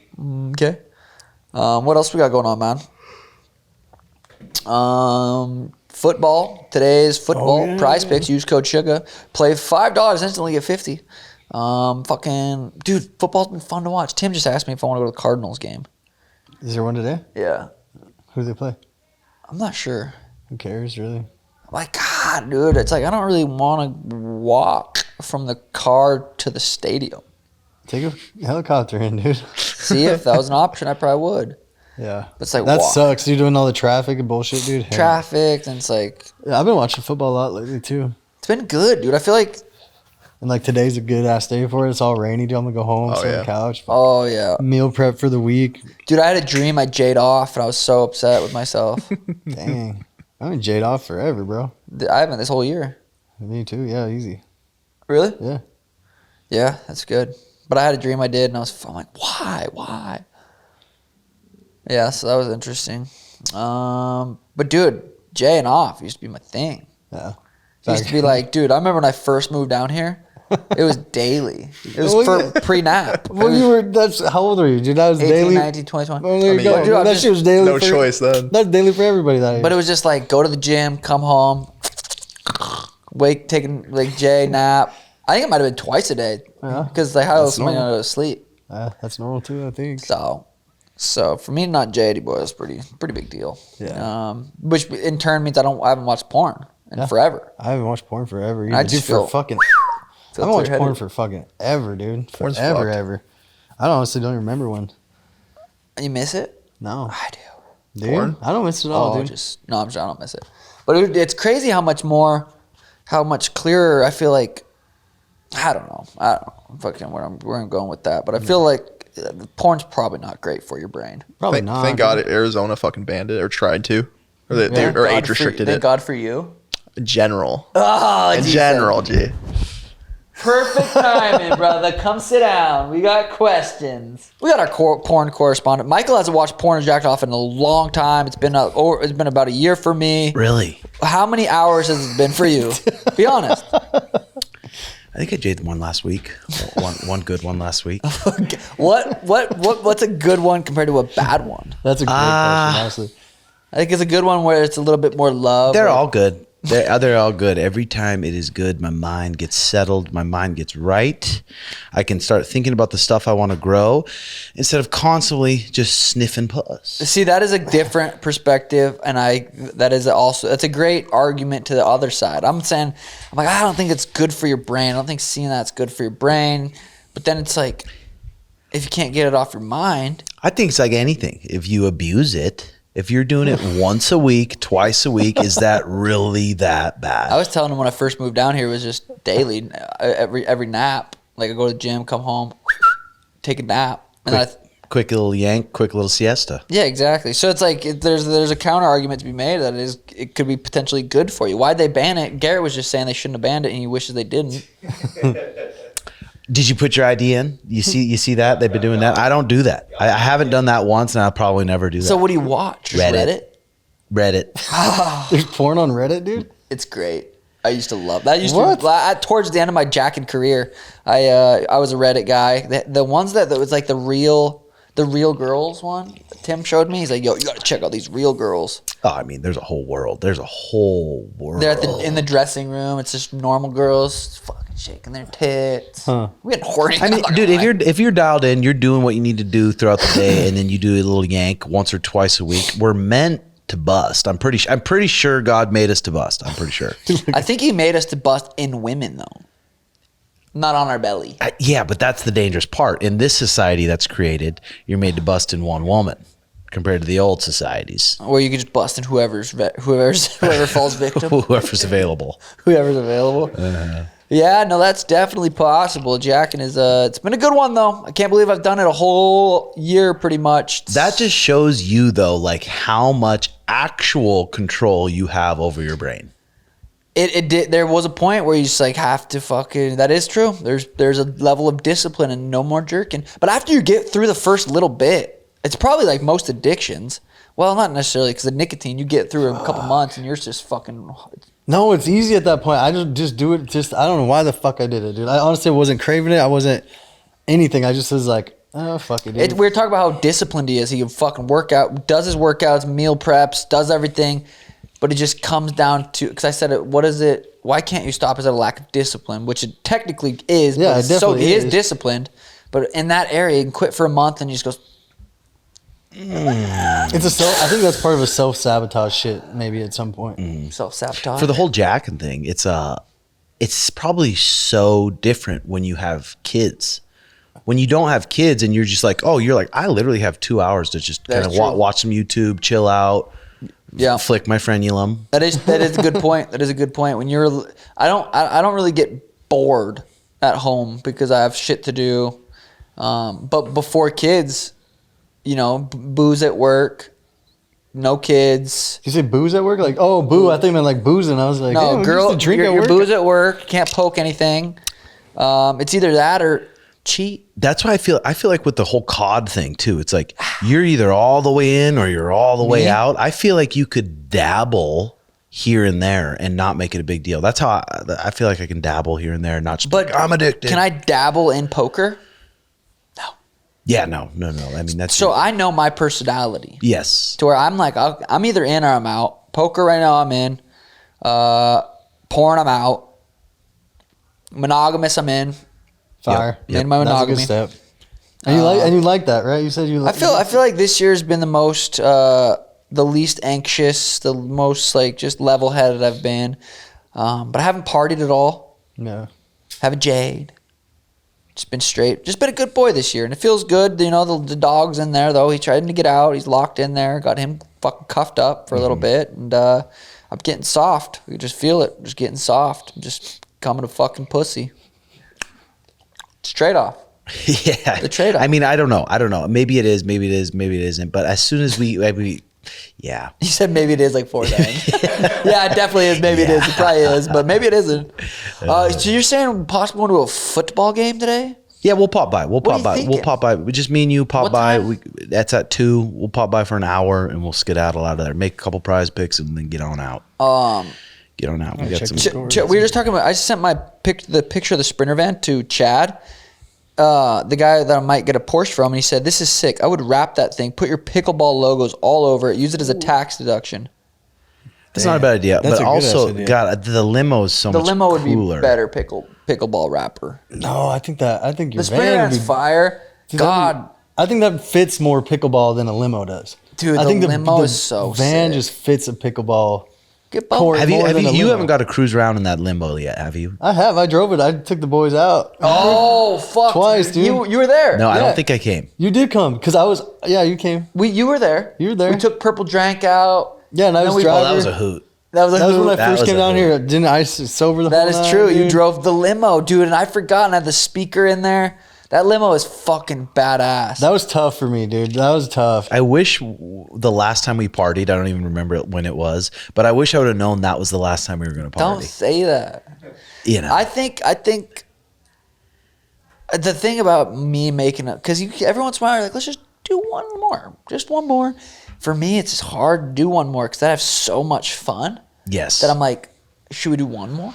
Okay. What else we got going on, man? Football. Today's football. Prize Picks. Use code Suga. Play $5, instantly get 50. Dude, football's been fun to watch. Tim just asked me if I want to go to the Cardinals game. Is there one today? Yeah. Who do they play? I'm not sure. Who cares, really? Like, God, dude, it's like I don't really want to walk from the car to the stadium. Take a helicopter in, dude. See, if that was an option, I probably would. Yeah. But it's like, that walk. sucks. You're doing all the traffic and bullshit, dude. Traffic, and it's like... Yeah, I've been watching football a lot lately, too. It's been good, dude. I feel like... And like today's a good ass day for it. It's all rainy, dude. I'm gonna go home, sit on the couch. Oh, yeah. Meal prep for the week. Dude, I had a dream I jade off, and I was so upset with myself. Dang. I've been jade off forever, bro. I haven't this whole year. Me too. Yeah, easy. Really? Yeah. Yeah, that's good. But I had a dream I did, and I'm like, why? Yeah, so that was interesting. But dude, Jay and off used to be my thing. Yeah. It used to be like, dude, I remember when I first moved down here, it was daily. It was for pre-nap. Well, how old were you, dude? That was 18, daily. 19, 21. Well, there you go. Dude, that shit was daily. No choice then. That's daily for everybody that year. But it was just like, go to the gym, come home, taking like Jay nap. I think it might have been twice a day. Yeah. Because like, how else am I going to go to sleep? That's normal too, I think. So for me, not JD boy is pretty big deal. Yeah. Which in turn means I haven't watched porn in forever. I haven't watched porn forever. I just I haven't watched porn for fucking ever, dude. Porn's Forever, fucked. ever. I honestly don't remember one. You miss it? No. I do. Dude, Porn? I don't miss it at all, dude. I don't miss it. But it's crazy how much clearer I feel like. I don't know fucking where I'm going with that. But I feel like porn's probably not great for your brain. Probably not. Thank God Arizona fucking banned it or tried to. Or age restricted it. Thank God for you. In general. Oh, In general, G. Perfect timing, brother. Come sit down. We got questions. We got our porn correspondent. Michael hasn't watched porn and jacked off in a long time. It's been about a year for me. Really? How many hours has it been for you? Be honest. I think I jaded one last week. One good one last week. Okay. What's a good one compared to a bad one? That's a great question, honestly. I think it's a good one where it's a little bit more love. They're all good. They're all good. Every time it is good, my mind gets settled. My mind gets right. I can start thinking about the stuff I want to grow instead of constantly just sniffing puss. See, that is a different perspective, and that's a great argument to the other side. I'm like, I don't think it's good for your brain. I don't think seeing that's good for your brain. But then it's like, if you can't get it off your mind. I think it's like anything. If you abuse it, if you're doing it once a week, twice a week, is that really that bad? I was telling him when I first moved down here, it was just daily, every nap. Like I go to the gym, come home, take a nap, and quick little yank, quick little siesta. Yeah, exactly. So it's like there's a counter argument to be made that it could be potentially good for you. Why'd they ban it? Garrett was just saying they shouldn't have banned it, and he wishes they didn't. Did you put your ID in? You see that? They've been doing that. I don't do that. I haven't done that once, and I'll probably never do that. So what do you watch? Just Reddit? Reddit. There's porn on Reddit, dude? It's great. I used to love that. Towards the end of my jacking career, I was a Reddit guy. The ones that was like the real girls one. Tim showed me. He's like, yo, you got to check out these real girls. Oh, I mean, there's a whole world. They're in the dressing room. It's just normal girls fucking shaking their tits. Huh. We had horny. I mean, dude, if you're dialed in, you're doing what you need to do throughout the day, and then you do a little yank once or twice a week. We're meant to bust. I'm pretty sure God made us to bust. I'm pretty sure. I think He made us to bust in women though, not on our belly. Yeah, but that's the dangerous part. In this society that's created, you're made to bust in one woman, compared to the old societies, where you can just bust in whoever falls victim, whoever's available. Yeah, no, that's definitely possible. Jacking is it's been a good one though. I can't believe I've done it a whole year pretty much. That just shows you though, like how much actual control you have over your brain. It did. There was a point where you just like have to fucking. That is true. There's a level of discipline and no more jerking. But after you get through the first little bit, it's probably like most addictions. Well, not necessarily because the nicotine. You get through a couple months and you're just fucking. No, it's easy at that point. I just do it. I don't know why the fuck I did it, dude. I honestly wasn't craving it. I wasn't anything. I just was like, oh fuck it, dude. We were talking about how disciplined he is. He can fucking work out, does his workouts, meal preps, does everything. But it just comes down to, because I said, what is it? Why can't you stop? Is it a lack of discipline? Which it technically is. Yeah, but it definitely he is disciplined. But in that area, he can quit for a month and he just goes. I think that's part of a self-sabotage shit. Maybe at some point. Self-sabotage for the whole jacking thing. It's probably so different when you have kids. When you don't have kids and you're just like, I literally have 2 hours to just kind of watch some YouTube, chill out. Yeah, flick my frenulum. That is a good point. That is a good point. When I don't really get bored at home because I have shit to do. But before kids, booze at work, no kids. You say booze at work? Like, oh, boo. I think I meant like boozing. I was like, no, girl, your booze at work. Can't poke anything. It's either that or cheat. That's why I feel like with the whole COD thing too, it's like you're either all the way in or you're all the way out. I feel like you could dabble here and there and not make it a big deal. That's how I feel like I can dabble here and there and not just but like, I'm addicted. Can I dabble in poker? No. Yeah, no. I mean, that's so I know my personality. Yes. To where I'm like, I'm either in or I'm out. Poker right now I'm in. Porn I'm out. Monogamous I'm in. Fire. Yep. In my monogamy. That's a good step. And you like that, right? You said you like. I feel like this year's been the most, the least anxious, the most like just level-headed I've been. But I haven't partied at all. No. Haven't jade. Just been straight. Just been a good boy this year, and it feels good. The dog's in there though. He's trying to get out. He's locked in there. Got him fucking cuffed up for a little bit, and I'm getting soft. You just feel it. Just getting soft. I'm just coming to fucking pussy. It's trade-off. Yeah. The trade-off. I mean, I don't know. Maybe it is, maybe it isn't. But as soon as yeah. You said maybe it is like 4 times. Yeah, it definitely is. Maybe it is. It probably is, but maybe it isn't. So you're saying possibly going to a football game today? Yeah, we'll pop by. We'll pop by. Just me and you pop by. That's at 2. We'll pop by for an hour and we'll skedaddle out of there. Make a couple prize picks and then get on out. Get on out. We got some. We were just talking about. I sent the picture of the Sprinter van to Chad, the guy that I might get a Porsche from, and he said, "This is sick. I would wrap that thing, put your pickleball logos all over it, use it as a tax deduction." That's not a bad idea, but also, God, the limo is so much cooler. The limo would be better pickleball wrapper. No, I think your the Sprinter van's fire. God, I think that fits more pickleball than a limo does. Dude, I think the limo is so van sick. just fits a pickleball. You haven't got to cruise around in that limbo yet, have you? I have. I drove it. I took the boys out. Oh, fuck. Twice, dude. You were there. No, I don't think I came. You did come because I was. Yeah, you came. You were there. You were there. We took Purple Drank out. Yeah, and I was driving. Oh, that was a hoot. That was when I first came down here. Didn't I sober the whole night? That is true. Dude? You drove the limo, dude, and I forgot I had the speaker in there. That limo is fucking badass. That was tough for me, dude. That was tough. I wish the last time we partied, I don't even remember when it was, but I wish I would have known that was the last time we were going to party. Don't say that. I think the thing about me making it, because every once in a while, you're like, let's just do one more. Just one more. For me, it's hard to do one more because I have so much fun. Yes. That I'm like, Should we do one more?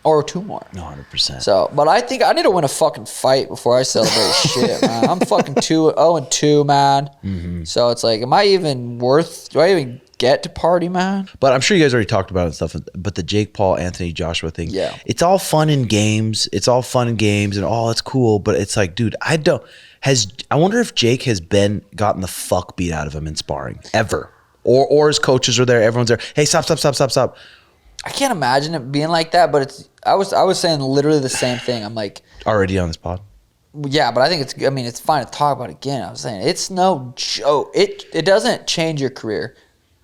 Or 2 more? 100%. So, but I think I need to win a fucking fight before I celebrate shit, man. I'm fucking 0-2, man. Mm-hmm. So it's like, do I even get to party, man? But I'm sure you guys already talked about it and stuff, but the Jake Paul, Anthony Joshua thing, yeah, it's all fun in games. It's all fun in games and all it's cool, but it's like, dude, I wonder if Jake has gotten the fuck beat out of him in sparring ever. Or his coaches are there, everyone's there. Hey, stop. I can't imagine it being like that, but I was saying literally the same thing. I'm like, already on this pod. Yeah, but I think it's fine to talk about it again. I was saying it's no joke. It doesn't change your career.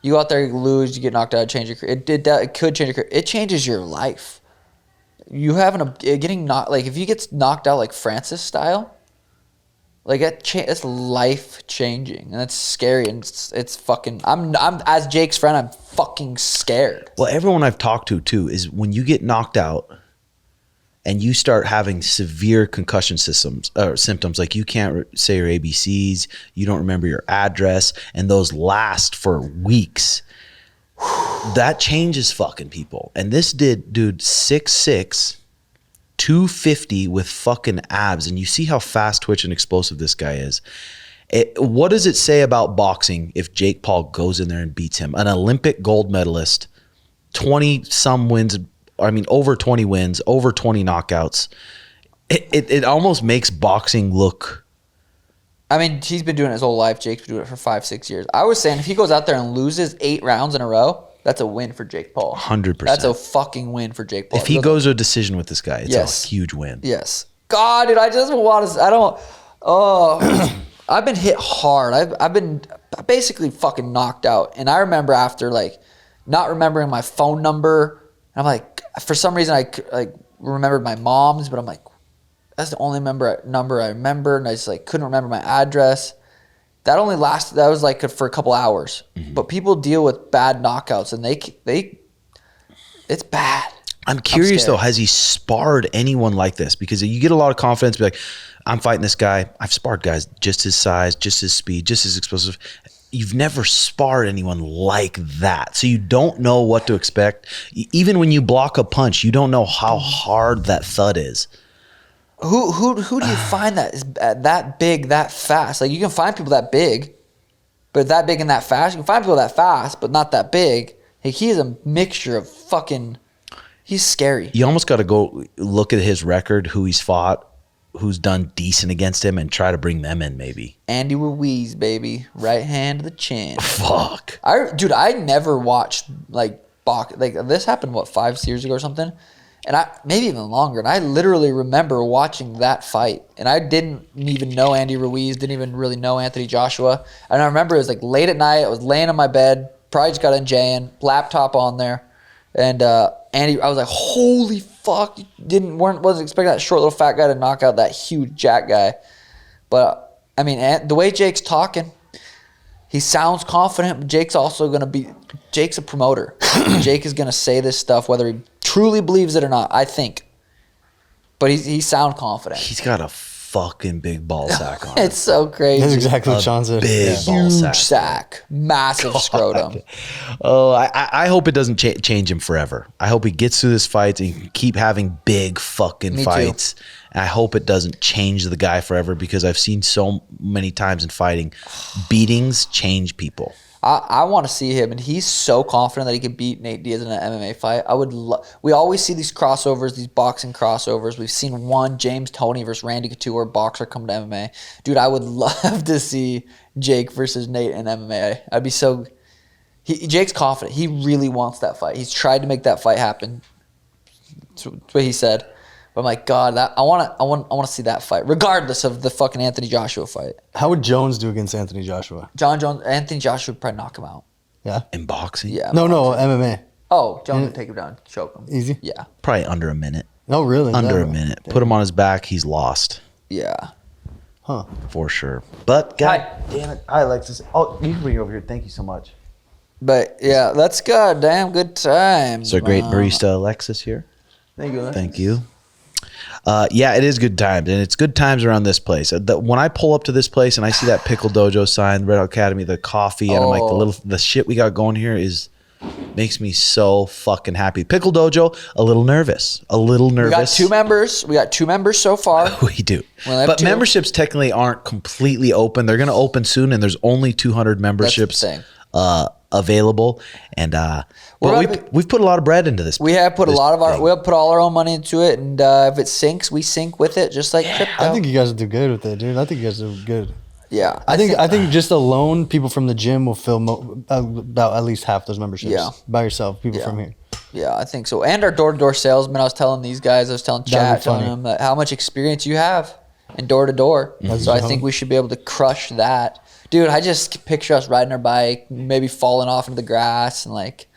You go out there, you lose, you get knocked out, change your career. It could change your career. It changes your life. You getting knocked, like if you get knocked out like Francis style, like it's life changing, and it's scary, and it's fucking. I'm as Jake's friend, I'm fucking scared. Well, everyone I've talked to too is when you get knocked out, and you start having severe concussion symptoms, like you can't say your ABCs, you don't remember your address, and those last for weeks. That changes fucking people, and this dude 6'6". 250 with fucking abs, and you see how fast twitch and explosive this guy is. What does it say about boxing if Jake Paul goes in there and beats him? An Olympic gold medalist, 20-some wins, over 20 wins, over 20 knockouts. It almost makes boxing look... he's been doing it his whole life. Jake's been doing it for 5-6 years. I was saying if he goes out there and loses 8 rounds in a row, that's a win for Jake Paul. 100%. That's a fucking win for Jake Paul. If he goes to a decision with this guy, it's a huge win. Yes. God, dude, I just want to... I don't... Oh... I've been hit hard. I've been basically fucking knocked out. And I remember after, like, not remembering my phone number. And I'm like... For some reason, I remembered my mom's, but I'm like... That's the only number I remember. And I just, like, couldn't remember my address. That was like for a couple hours. Mm-hmm. But people deal with bad knockouts, and it's bad. I'm curious though, has he sparred anyone like this? Because you get a lot of confidence, be like, I'm fighting this guy. I've sparred guys just his size, just his speed, just his explosive. You've never sparred anyone like that. So you don't know what to expect. Even when you block a punch, you don't know how hard that thud is. Who do you find that is that big, that fast? Like, you can find people that big, but that big and that fast. You can find people that fast, but not that big. Like, he is a mixture of fucking... He's scary. You almost got to go look at his record, who he's fought, who's done decent against him, and try to bring them in, maybe. Andy Ruiz, baby. Right hand to the chin. Fuck. I never watched, like, box. Like, this happened, 5 years ago or something? And maybe even longer. And I literally remember watching that fight. And I didn't even know Andy Ruiz, didn't even really know Anthony Joshua. And I remember it was like late at night. I was laying on my bed, probably just got enjoying, laptop on there. And Andy, I was like, holy fuck. Wasn't expecting that short little fat guy to knock out that huge jack guy. But, the way Jake's talking, he sounds confident, but Jake's a promoter. Jake is going to say this stuff, whether he truly believes it or not, I think. But he sound confident. He's got a fucking big ball sack on him. It's so crazy. That's exactly what Sean said. Big ball sack. Massive scrotum. Oh, I hope it doesn't change him forever. I hope he gets through this fight and can keep having big fucking fights. Too. I hope it doesn't change the guy forever, because I've seen so many times in fighting, beatings change people. I want to see him, and he's so confident that he could beat Nate Diaz in an MMA fight. We always see these crossovers, these boxing crossovers. We've seen one, James Toney versus Randy Couture, boxer come to MMA. Dude, I would love to see Jake versus Nate in MMA. I'd be so... Jake's confident. He really wants that fight. He's tried to make that fight happen. That's what he said. But I'm like, God, I want to see that fight, regardless of the fucking Anthony Joshua fight. How would Jones do against Anthony Joshua? Anthony Joshua would probably knock him out. Yeah? In boxing? Yeah. No, MMA. Oh, Jones would take him down, choke him. Easy? Yeah. Probably under a minute. No, really? Under a minute. Put him on his back, he's lost. Yeah. Huh. For sure. But, God damn it. Hi, Alexis. Oh, you can bring it over here. Thank you so much. But, yeah, that's goddamn good times. So great barista Alexis here. Thank you. Thank you. Yeah, it is good times, and it's good times around this place. When I pull up to this place and I see that PickleDojo sign, Red Academy, the coffee, and I'm like, the shit we got going here is Makes me so fucking happy. PickleDojo, a little nervous. We got 2 members. We got 2 members so far. We do. But 2. memberships technically aren't completely open. They're going to open soon, and there's only 200 memberships available. And we've put a lot of bread into this. We have put we have put all our own money into it, and if it sinks, we sink with it, just like crypto. I think you guys will do good with it, dude. I think you guys do good. Yeah, I think just alone, people from the gym will fill about at least half those memberships. Yeah. By yourself, people from here. Yeah, I think so. And our door-to-door salesman, I was telling these guys, I was telling chat, telling them that how much experience you have in door-to-door. So I think we should be able to crush that. Dude, I just picture us riding our bike, maybe falling off into the grass, and like,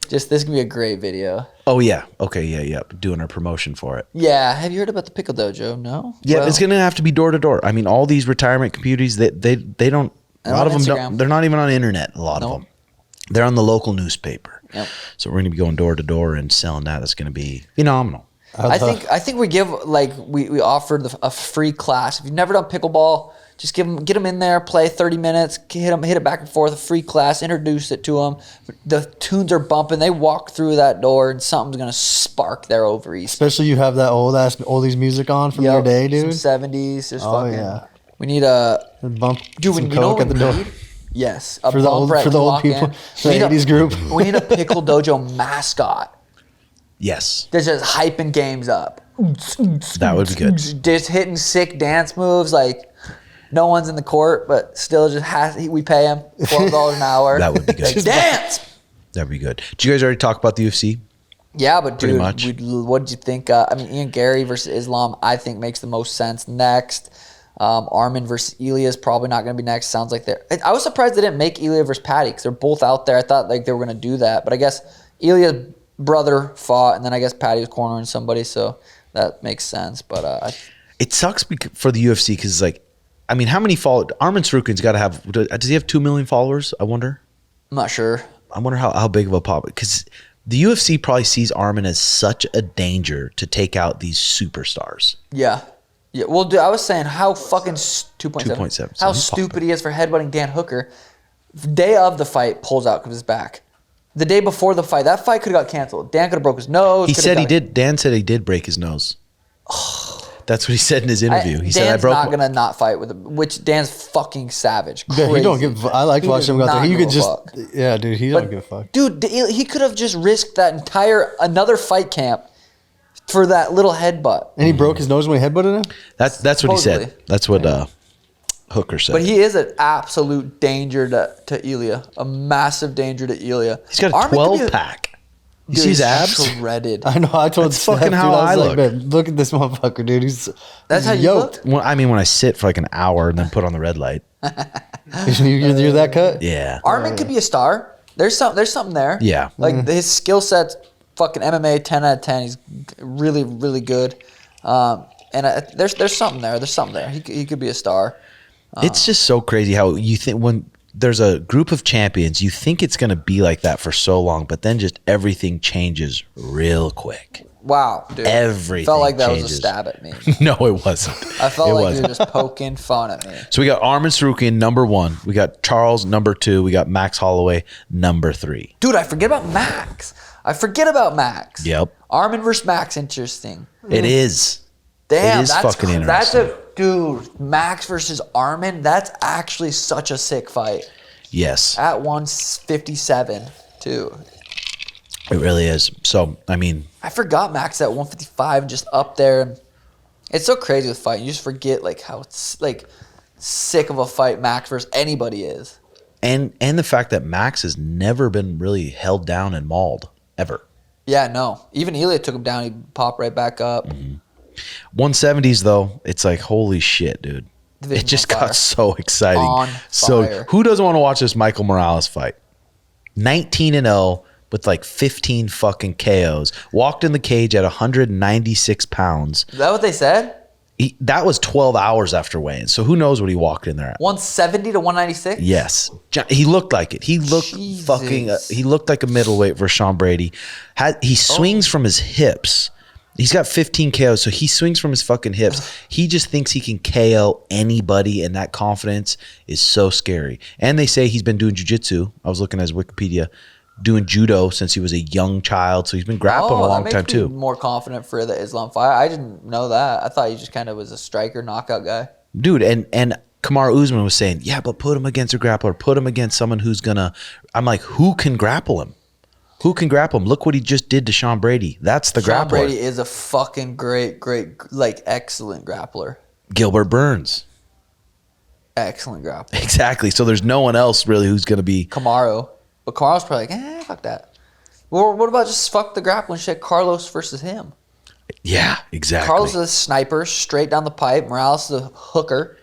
just this can be a great video. Oh, yeah. Okay, yeah. Doing our promotion for it. Yeah. Have you heard about the PickleDojo? No? Yeah, it's going to have to be door to door. I mean, all these retirement communities, they don't, a lot of them don't, they're not even on the internet, a lot of them. They're on the local newspaper. Yep. So we're going to be going door to door and selling that. That's going to be phenomenal. I think we give, like, we offered a free class. If you've never done pickleball, just get them in there, play 30 minutes, hit it back and forth, a free class, introduce it to them. The tunes are bumping. They walk through that door, and something's going to spark their ovaries. Especially you have that old-ass oldies music on from your day, dude. Some 70s. Just fucking, yeah. We need a... Bump, dude, some you know coke what at the we door. need? Yes. For the old people, the 80s group. We need a PickleDojo mascot. Yes. They're just hyping games up. That would be good. Just hitting sick dance moves, like... No one's in the court, but still we pay him $12 an hour. That would be good. Just dance! That would be good. Did you guys already talk about the UFC? Yeah, but dude, much. what did you think? Ian Gary versus Islam, I think makes the most sense next. Armin versus Ilya is probably not going to be next. Sounds like they're... I was surprised they didn't make Ilya versus Patty because they're both out there. I thought like they were going to do that. But I guess Ilya's brother fought, and then I guess Patty was cornering somebody, so that makes sense. But it sucks for the UFC because, like, I mean, how many followers? Armin Sarukin's got to have. Does he have 2 million followers? I wonder. I'm not sure. I wonder how big of a pop. Because the UFC probably sees Armin as such a danger to take out these superstars. Yeah. Well, dude, I was saying how fucking 2.7. How stupid he is for headbutting Dan Hooker. Day of the fight, pulls out of his back. The day before the fight, that fight could have got canceled. Dan could have broke his nose. He said he did. Dan said he did break his nose. That's what he said in his interview. He said, "I broke." Dan's not gonna not fight with him, which Dan's fucking savage. Crazy. Yeah, he don't give. I like watching him out there. He could just, yeah, dude. He don't give a fuck. Dude, he could have just risked that another fight camp for that little headbutt. And he broke his nose when he headbutted him. That's what he said. That's what Hooker said. But he is an absolute danger to Ilya, a massive danger to Ilya. He's got a 12-pack. You see his abs? Shredded. I know. I told That's fucking how I look. Like, look at this motherfucker, dude. That's how you yoked. look? Well, I mean, when I sit for like an hour and then put on the red light. You're that cut? Yeah. Armin could be a star. There's something there. Yeah. Like his skill set's fucking MMA 10 out of 10. He's really, really good. There's something there. There's something there. He could be a star. It's just so crazy how you think when there's a group of champions, you think it's going to be like that for so long, but then just everything changes real quick. Wow, dude. Everything felt like that changes. Was a stab at me. No, it wasn't. I felt like you were just poking fun at me. So we got Armin Sarukian, number 1. We got Charles, number 2. We got Max Holloway, number 3. Dude, I forget about Max. Yep. Armin versus Max, interesting. It is. Damn, it is that's fucking interesting. Dude, Max versus Armin, that's actually such a sick fight. Yes. At 157, too. It really is. So, I mean, I forgot Max at 155, just up there. It's so crazy with fighting. You just forget like how like sick of a fight Max versus anybody is. And the fact that Max has never been really held down and mauled ever. Yeah, no. Even Ilya took him down. He popped right back up. 170s though, it's like holy shit, dude. It just got so exciting. On so fire. Who doesn't want to watch this Michael Morales fight? 19-0 with like 15 fucking KOs. Walked in the cage at 196 pounds. Is that what they said? That was 12 hours after weigh-in. So who knows what he walked in there at? 170 to 196? Yes. He looked like it. He looked Jesus. he looked like a middleweight versus Sean Brady. He swings from his hips. He's got 15 KOs, so he swings from his fucking hips. He just thinks he can KO anybody, and that confidence is so scary. And they say he's been doing jiu-jitsu. I was looking at his Wikipedia. doing judo since he was a young child, so he's been grappling a long time too. More confident for the Islam fight. I didn't know that. I thought he just kind of was a striker, knockout guy. Dude, and Kamaru Usman was saying, yeah, but put him against a grappler, put him against someone who's gonna. I'm like, who can grapple him? Who can grapple him? Look what he just did to Sean Brady. That's the grappler. Sean Brady is a fucking great, like excellent grappler. Gilbert Burns. Excellent grappler. Exactly. So there's no one else really who's going to be. Kamaru. But Kamaru's probably like, fuck that. Well, what about just fuck the grappling shit? Carlos versus him. Yeah, exactly. Carlos is a sniper, straight down the pipe. Morales is a hooker.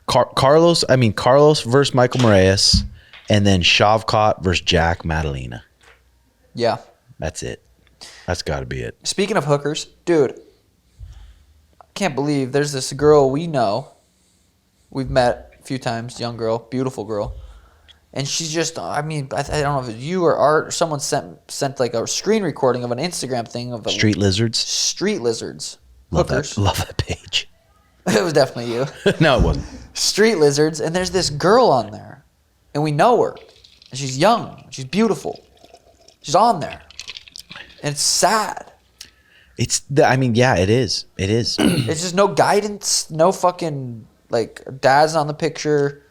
Carlos versus Michael Moraes, and then Shavkat versus Jack Madalena. Yeah. That's it. That's got to be it. Speaking of hookers, dude, I can't believe there's this girl we know. We've met a few times, young girl, beautiful girl. And she's just, I don't know if it's you or Art, or someone sent like a screen recording of an Instagram thing of Street Lizards. Street Lizards. Love Hookers. love that page. It was definitely you. No, it wasn't. Street Lizards, and there's this girl on there. And we know her. And she's young. She's beautiful. She's on there. And it's sad. It is. It is. It's just no guidance, no fucking, like, dad's on the picture.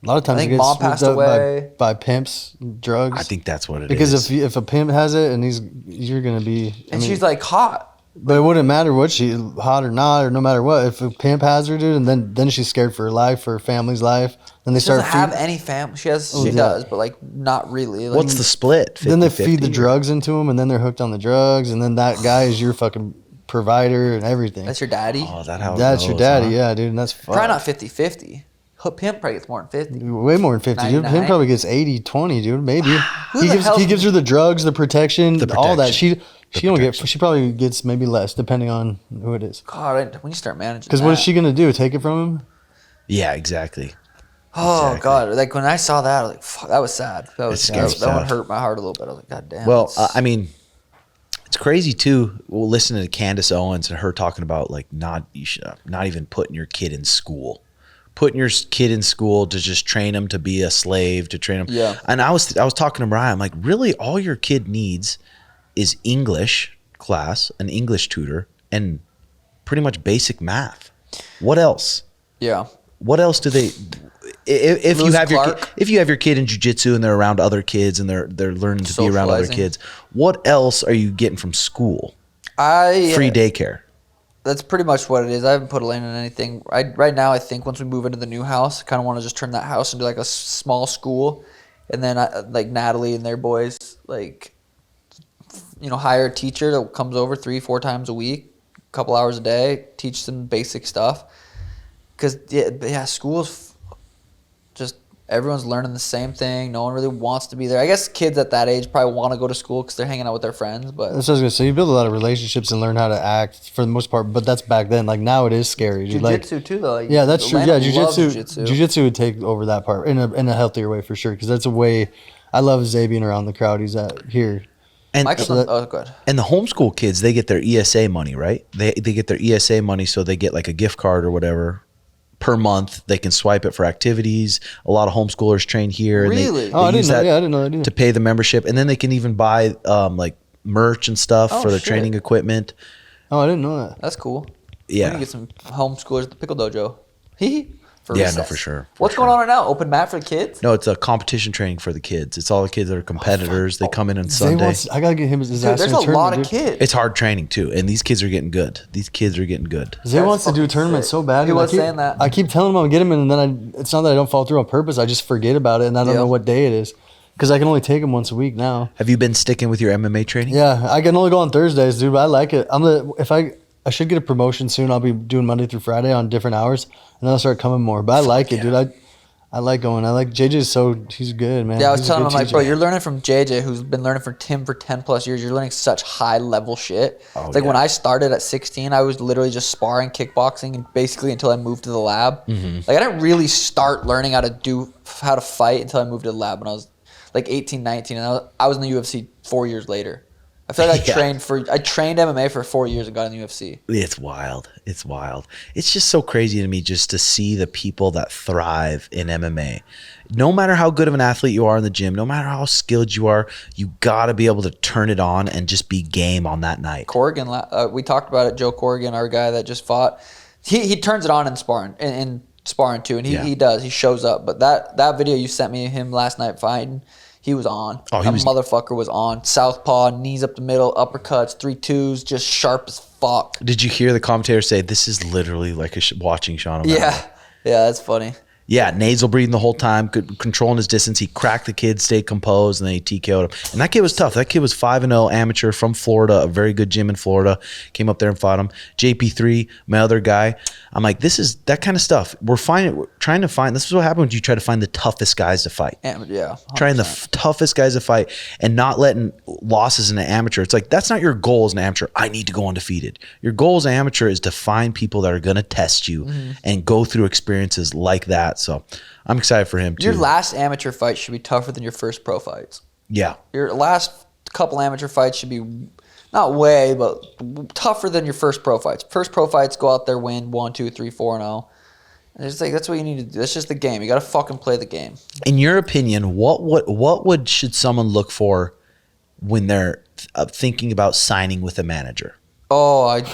A lot of times I think mom passed away. By pimps, drugs. I think that's what it is. Because if a pimp has it and you're going to be... She's, like, hot. But it wouldn't matter what she, hot or not, or no matter what. If a pimp has her, dude, and then she's scared for her life, for her family's life. Then they She doesn't have any family. She does, but like not really. Like, what's the split? 50, then they feed the drugs into them, and then they're hooked on the drugs, and then that guy is your fucking provider and everything. That's your daddy. Oh, that's That's your daddy, yeah, dude, and that's fucked. Probably not 50-50. Pimp probably gets more than 50. Way more than 50, dude. 99. Him probably gets 80-20, dude, maybe. Who the hell- He gives her the drugs, the protection, all that. She don't get. protection. She probably gets maybe less, depending on who it is. God, when you start managing, Because what is she gonna do? Take it from him? Yeah, exactly. Oh Exactly. God! Like when I saw that, I was like, "Fuck, that was sad." That was It's scary. that one hurt my heart a little bit. I was like, "God damn." Well, it's crazy too. We'll listen to Candace Owens and her talking about like not even putting your kid in school, putting your kid in school to just train him to be a slave, to train him. Yeah. And I was talking to Mariah. I'm like, really, all your kid needs is English class, an English tutor, and pretty much basic math. What else? yeah. What else do they? If you Lewis have Clark. if you have your kid in jiu-jitsu and they're around other kids and they're learning to be around other Socializing. kids, what else are you getting from school? I Free daycare. That's pretty much what it is. I haven't put a lane in anything. Right now, I think once we move into the new house, I kind of want to just turn that house into like a small school, and then like Natalie and their boys, like, hire a teacher that comes over 3-4 times a week, a couple hours a day, teach them basic stuff. Because school is just everyone's learning the same thing. No one really wants to be there. I guess kids at that age probably want to go to school because they're hanging out with their friends. But That's what I was gonna say. You build a lot of relationships and learn how to act for the most part. But that's back then. Like now, it is scary. Dude. Like, jiu-jitsu too, though. Like, yeah, that's true. Yeah, Atlanta loves jiu-jitsu would take over that part in a healthier way for sure. Because that's a way. I love Zay being around the crowd he's at here. And Michael's good. and the homeschool kids, they get their ESA money, right? They get their ESA money, so they get like a gift card or whatever per month. They can swipe it for activities. A lot of homeschoolers train here. Really? And Oh, I use didn't know. that Yeah, I didn't know that either. to pay the membership, and then they can even buy like merch and stuff Oh, for their shit. training equipment. Oh, I didn't know that. That's cool. Yeah. We can get some homeschoolers at the PickleDojo. For Yeah, recess. no, for sure. What's going on right now? Open mat for the kids? No, it's a competition training for the kids. It's all the kids that are competitors. They come in on Zay Sunday. I gotta get him his Dude, ass there's in a tournament, lot of dude. kids. It's hard training too, and these kids are getting good. These kids are getting good. Zay That's wants to do a fucking tournament sick. so bad. He dude. was I keep, saying that. I keep telling him I'm getting him, and then it's not that I don't follow through on purpose. I just forget about it, and I don't Yeah. know what day it is because I can only take him once a week now. Have you been sticking with your MMA training? Yeah, I can only go on Thursdays, dude. But I like it. I should get a promotion soon. I'll be doing Monday through Friday on different hours, and then I'll start coming more. But I like it, dude. I like going. I like JJ's he's good, man. Yeah, I was He's a telling him, good I'm like, teacher. bro, you're learning from JJ, who's been learning from Tim for 10 plus years. You're learning such high level shit. It's like when I started at 16, I was literally just sparring kickboxing and basically until I moved to the lab. Like I didn't really start learning how to fight until I moved to the lab when I was like 18, 19. And I was in the UFC 4 years later. I feel like I trained MMA for 4 years and got in the UFC. It's wild. It's wild. It's just so crazy to me just to see the people that thrive in MMA. No matter how good of an athlete you are in the gym, no matter how skilled you are, you got to be able to turn it on and just be game on that night. Corrigan, we talked about it. Joe Corrigan, our guy that just fought, he turns it on in sparring, in sparring too, and he does. He shows up. But that video you sent me, him last night fighting, he was on. Oh, motherfucker was on. Southpaw, knees up the middle, uppercuts, 3-2s, just sharp as fuck. Did you hear the commentator say, this is literally like watching Sean O'Malley? Yeah, that's funny. Yeah, nasal breathing the whole time, controlling his distance. He cracked the kid, stayed composed, and then he TKO'd him. And that kid was tough. That kid was 5-0 amateur from Florida, a very good gym in Florida. Came up there and fought him. JP3, my other guy. I'm like, this is that kind of stuff. We're trying to find. This is what happens when you try to find the toughest guys to fight. Yeah, 100%. Trying the toughest guys to fight and not letting losses in an amateur. It's like, that's not your goal as an amateur. I need to go undefeated. Your goal as an amateur is to find people that are going to test you and go through experiences like that. So I'm excited for him too. Your last amateur fight should be tougher than your first pro fights. Yeah. Your last couple amateur fights should be not way, but tougher than your first pro fights. First pro fights, go out there, win 1, 2, 3, 4, and 0. And it's like, that's what you need to do. That's just the game. You got to fucking play the game. In your opinion, should someone look for when they're thinking about signing with a manager? But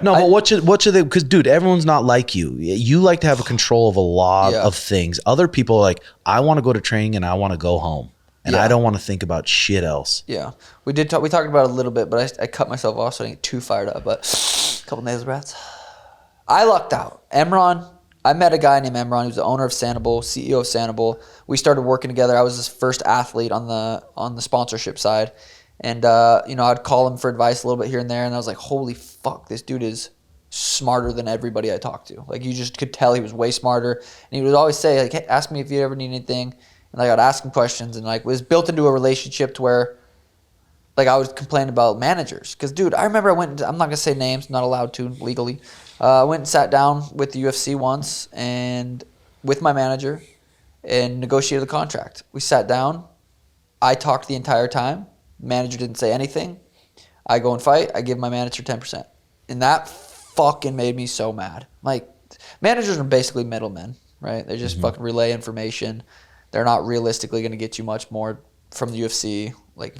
what should they? Because dude, everyone's not like you. You like to have a control of a lot of things. Other people are like, I want to go to training and I want to go home, and I don't want to think about shit else. Yeah, we talked about it a little bit, but I cut myself off so I didn't get too fired up. But a couple nasal breaths. I lucked out. Emron. I met a guy named Emron. He was the owner of Sanibel, CEO of Sanibel. We started working together. I was his first athlete on the sponsorship side. And, I'd call him for advice a little bit here and there. And I was like, holy fuck, this dude is smarter than everybody I talked to. Like, you just could tell he was way smarter. And he would always say, like, hey, ask me if you ever need anything. And like, I'd ask him questions. And, like, it was built into a relationship to where, like, I would complain about managers. Because, dude, I remember I'm not going to say names. I'm not allowed to legally. I went and sat down with the UFC once and with my manager and negotiated the contract. We sat down. I talked the entire time. Manager didn't say anything. I go and fight. I give my manager 10%. And that fucking made me so mad. Like, managers are basically middlemen, right? They just fucking relay information. They're not realistically going to get you much more from the UFC. Like,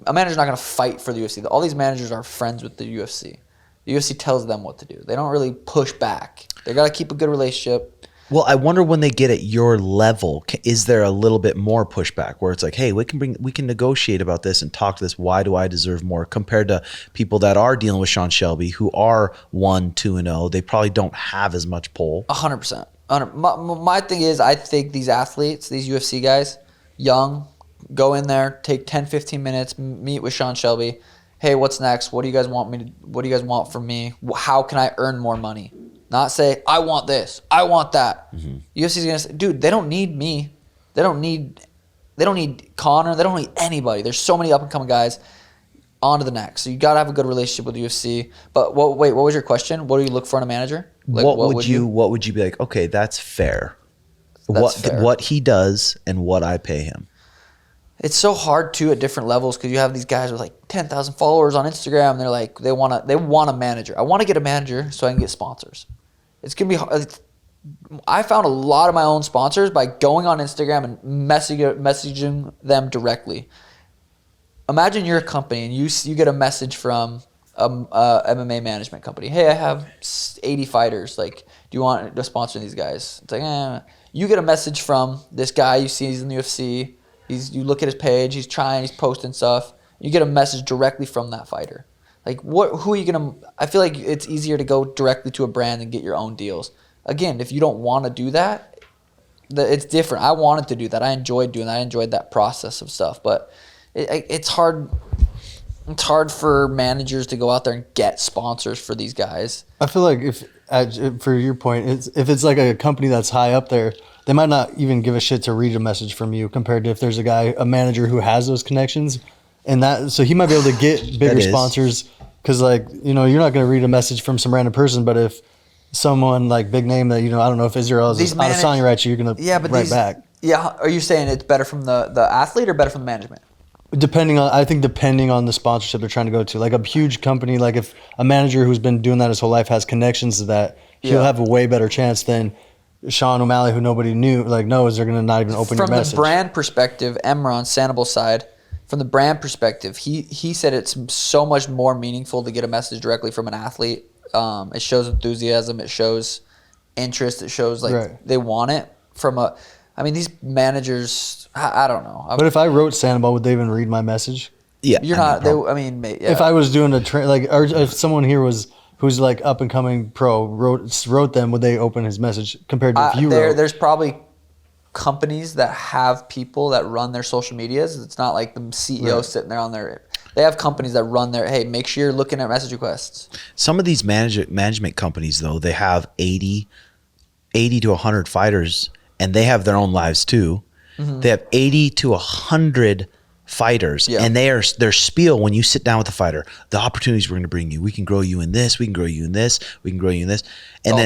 a manager's not going to fight for the UFC. All these managers are friends with the UFC. The UFC tells them what to do. They don't really push back. They got to keep a good relationship. Well, I wonder when they get at your level, is there a little bit more pushback where it's like, hey, we can negotiate about this and talk to this. Why do I deserve more compared to people that are dealing with Sean Shelby who are 1, 2, and 0? They probably don't have as much pull. 100%. My thing is, I think these athletes, these UFC guys, young, go in there, take 10, 15 minutes, meet with Sean Shelby. Hey, what's next? What do you guys want from me? How can I earn more money? Not say, I want this, I want that. UFC's gonna say, dude, they don't need me. They don't need Connor. They don't need anybody. There's so many up and coming guys. On to the next. So you gotta have a good relationship with UFC. But what was your question? What do you look for in a manager? Like, what would you be like? Okay, that's fair. Fair. What he does and what I pay him. It's so hard too at different levels because you have these guys with like 10,000 followers on Instagram. They're like they want a manager. I want to get a manager so I can get sponsors. It's gonna be hard. I found a lot of my own sponsors by going on Instagram and messaging them directly. Imagine you're a company and you get a message from a MMA management company. Hey, I have 80 fighters. Like, do you want to sponsor these guys? It's like, You get a message from this guy you see he's in the UFC. You look at his page. He's posting stuff. You get a message directly from that fighter. Like, who are you gonna? I feel like it's easier to go directly to a brand and get your own deals. Again, if you don't want to do that, it's different. I wanted to do that. I enjoyed doing that. I enjoyed that process of stuff. But it's hard. It's hard for managers to go out there and get sponsors for these guys. I feel like for your point, if it's like a company that's high up there, they might not even give a shit to read a message from you compared to if there's a manager who has those connections. And so he might be able to get bigger sponsors because, like, you're not going to read a message from some random person. But if someone like big name that, I don't know if Israel is Adesanya writes you, you're going to write back. Yeah. Are you saying it's better from the athlete or better from the management? depending on the sponsorship they're trying to go to. Like a huge company, like if a manager who's been doing that his whole life has connections to that, he'll have a way better chance than Sean O'Malley, who nobody knows they're gonna not even open your message. From the brand perspective, Emron, Sanibel's side, from the brand perspective, he said it's so much more meaningful to get a message directly from an athlete. It shows enthusiasm, it shows interest, it shows they want it from a. I mean, these managers, I don't know. But if I wrote Sanibel, would they even read my message? Yeah, you're not. Yeah. If I was doing or if someone here who's like up and coming pro wrote them, would they open his message compared to if you wrote? There's probably companies that have people that run their social medias. It's not like the CEO sitting there on their. They have companies that run their. Hey, make sure you're looking at message requests. Some of these management companies, though, they have 80 to 100 fighters. And they have their own lives too. Mm-hmm. They have 80 to 100 fighters, and their spiel when you sit down with the fighter, the opportunities we're going to bring you. We can grow you in this. We can grow you in this. We can grow you in this. And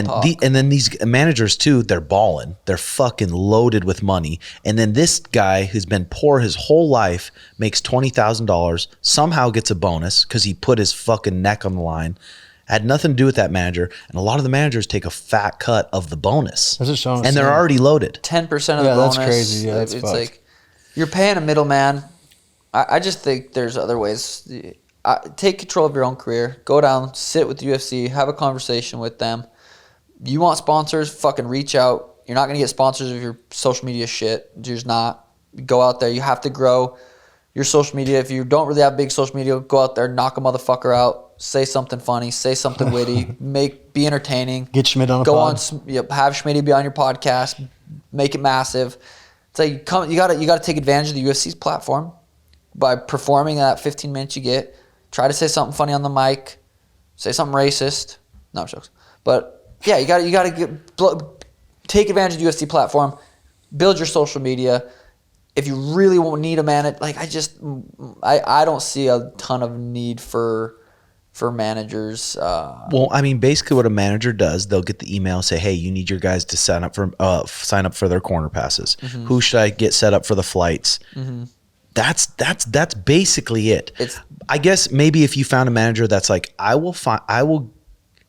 then these managers too, they're balling. They're fucking loaded with money. And then this guy who's been poor his whole life makes $20,000. Somehow gets a bonus because he put his fucking neck on the line. Had nothing to do with that manager, and a lot of the managers take a fat cut of the bonus, and they're already loaded. 10% of the bonus. That's crazy. Yeah, it's like you're paying a middleman. I just think there's other ways. Take control of your own career. Go down, sit with the UFC, have a conversation with them. You want sponsors? Fucking reach out. You're not gonna get sponsors if your social media shit. You're just not. Go out there. You have to grow your social media. If you don't really have big social media, go out there, knock a motherfucker out. Say something funny, say something witty, be entertaining. Get Schmidt on a pod. Have Schmidt be on your podcast, make it massive. It's like you gotta take advantage of the UFC's platform by performing that 15 minutes you get. Try to say something funny on the mic, say something racist. No jokes, but yeah, you gotta take advantage of the UFC platform, build your social media. If you really won't need a man, I don't see a ton of need for managers. Well, I mean, basically what a manager does, they'll get the email, say, hey, you need your guys to sign up for their corner passes. Mm-hmm. Who should I get set up for the flights? Mm-hmm. That's basically it. I guess maybe if you found a manager that's like, I will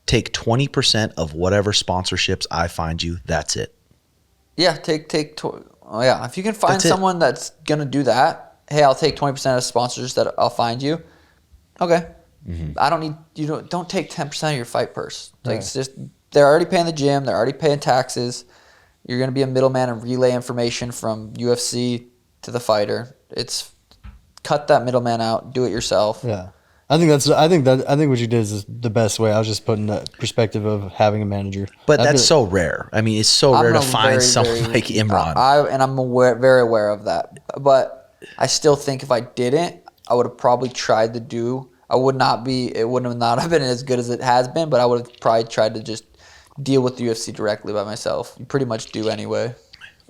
take 20% of whatever sponsorships I find you. That's it. Yeah, if you can find someone that's gonna do that, hey, I'll take 20% of sponsors that I'll find you. Okay. Mm-hmm. I don't need don't take 10% of your fight purse. Like it's just they're already paying the gym, they're already paying taxes. You're gonna be a middleman and relay information from UFC to the fighter. It's cut that middleman out, do it yourself. Yeah. I think what you did is the best way. I was just putting the perspective of having a manager. But that's so rare. I mean, it's so rare to find someone like Imran. I'm very aware of that. But I still think if I didn't, I would have probably tried to do. It would not have been as good as it has been, but I would have probably tried to just deal with the UFC directly by myself. You pretty much do anyway.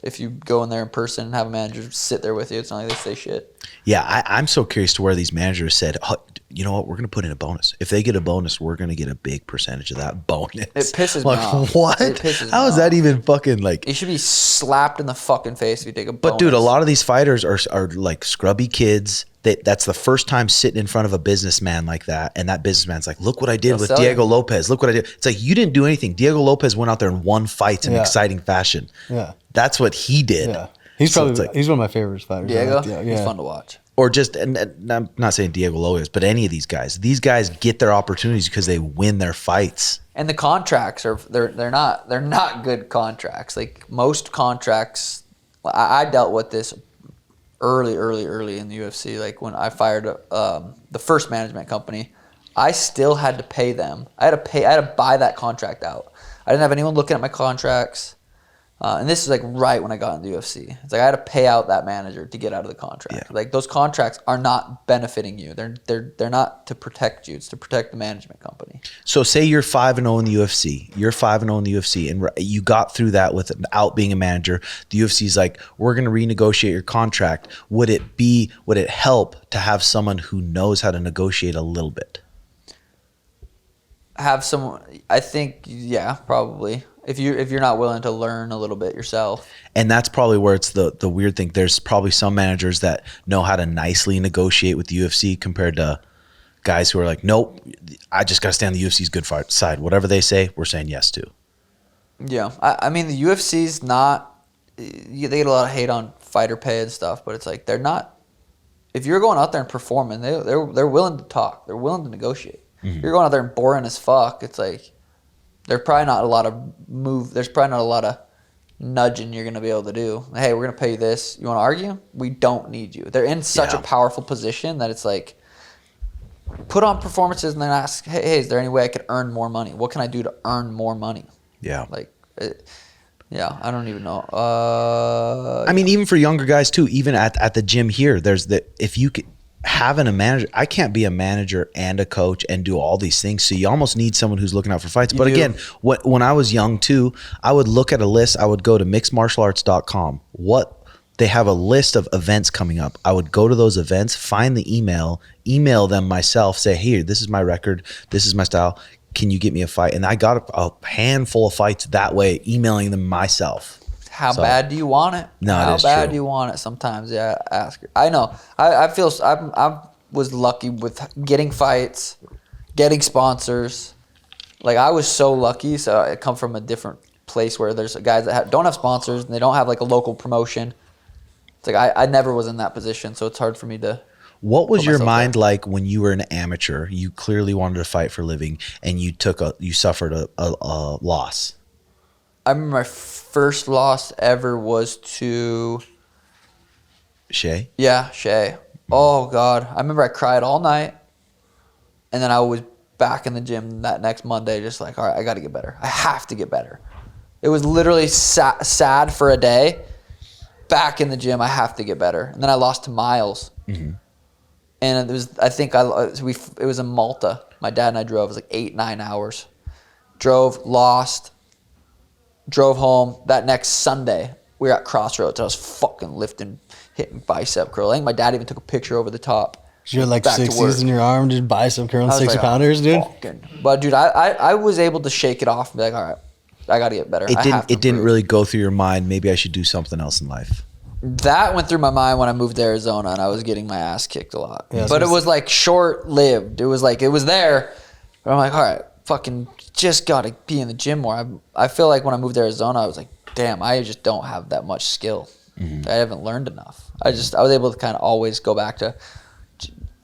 If you go in there in person and have a manager sit there with you, it's not like they say shit. Yeah, I'm so curious to where these managers said, oh, you know what, we're going to put in a bonus. If they get a bonus, we're going to get a big percentage of that bonus. It pisses me off. What? How is that even fucking like? You should be slapped in the fucking face if you take a bonus. But dude, a lot of these fighters are like scrubby kids. That's the first time sitting in front of a businessman like that, and that businessman's like, look what I did with Diego Lopez. Look what I did. It's like, you didn't do anything. Diego Lopez went out there and won fights in exciting fashion. Yeah. That's what he did. Yeah. He's one of my favorite fighters. Diego? He's fun to watch. Or just, and I'm not saying Diego Lopez, but any of these guys. These guys get their opportunities because they win their fights. And the contracts they're not good contracts. Like most contracts, I dealt with this early in the UFC. Like when I fired the first management company, I still had to pay them. I had to buy that contract out. I didn't have anyone looking at my contracts. And this is like right when I got into the UFC. It's like I had to pay out that manager to get out of the contract. Yeah. Like those contracts are not benefiting you. They're not to protect you. It's to protect the management company. So say you're 5-0 in the UFC. You're 5-0 in the UFC, and you got through that without being a manager. The UFC's like, we're going to renegotiate your contract. Would it help to have someone who knows how to negotiate a little bit? have some. I think probably. If you're not willing to learn a little bit yourself. And that's probably where it's the weird thing. There's probably some managers that know how to nicely negotiate with the UFC compared to guys who are like, nope, I just got to stay on the UFC's good fight side. Whatever they say, we're saying yes to. Yeah. I mean, the UFC's not – they get a lot of hate on fighter pay and stuff, but it's like they're not – if you're going out there and performing, they're willing to talk. They're willing to negotiate. If you're going out there and boring as fuck, it's like – there's probably not a lot of nudging you're going to be able to do. Hey, we're going to pay you this. You want to argue? We don't need you. They're in such a powerful position that it's like, put on performances and then ask, hey, is there any way I could earn more money? What can I do to earn more money? Yeah. I don't even know. I mean, even for younger guys too, even at the gym here, if you could, having a manager, I can't be a manager and a coach and do all these things. So you almost need someone who's looking out for fights. But again, when I was young too, I would look at a list. I would go to mixedmartialarts.com. They have a list of events coming up. I would go to those events, find the email them myself, say, hey, this is my record. This is my style. Can you get me a fight? And I got a handful of fights that way, emailing them myself. How bad do you want it? No, How bad do you want it? Sometimes, ask her. I know. I feel I was lucky with getting fights, getting sponsors. Like, I was so lucky. So I come from a different place where there's guys that don't have sponsors and they don't have like a local promotion. It's like I never was in that position, so it's hard for me to. What was your mind like when you were an amateur? You clearly wanted to fight for a living, and you suffered a loss. I remember my first loss ever was to Shay? Yeah, Shay. Oh, God. I remember I cried all night, and then I was back in the gym that next Monday just like, all right, I got to get better. I have to get better. It was literally sad for a day. Back in the gym, I have to get better. And then I lost to Miles. Mm-hmm. And it was in Malta. My dad and I drove. It was like 8-9 hours. Lost. Drove home. That next Sunday, we were at Crossroads. I was fucking hitting bicep curl. I think my dad even took a picture over the top. You're like 60s in your arm, just bicep curling 60-pounders, dude. But dude, I was able to shake it off and be like, all right, I got to get better. It didn't really go through your mind, maybe I should do something else in life. That went through my mind when I moved to Arizona and I was getting my ass kicked a lot. Yeah, but it was like short-lived. It was like, it was there. But I'm like, all right, fucking just got to be in the gym more. I feel like when I moved to Arizona, I was like, damn, I just don't have that much skill. Mm-hmm. I haven't learned enough. I was able to kind of always go back to,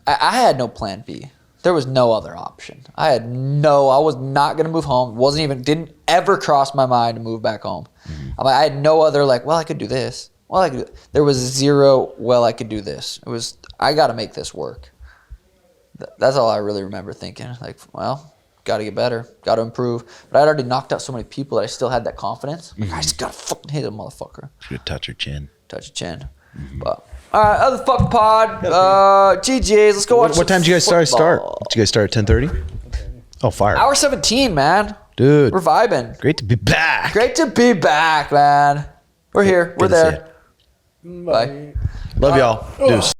I had no plan B. There was no other option. I was not going to move home. Didn't ever cross my mind to move back home. Mm-hmm. I had no other I could do this. There was zero, I could do this. It was, I got to make this work. That's all I really remember thinking. Got to get better. Got to improve. But I'd already knocked out so many people that I still had that confidence. Mm-hmm. I just got to fucking hit a motherfucker. Should touch your chin. Mm-hmm. But, all right, other fuck pod. GGs. Let's go watch What time did you guys start? Did you guys start at 10:30? Oh, fire. Hour 17, man. Dude. We're vibing. Great to be back. Man. We're here. We're there. Bye. Love y'all. Deuce.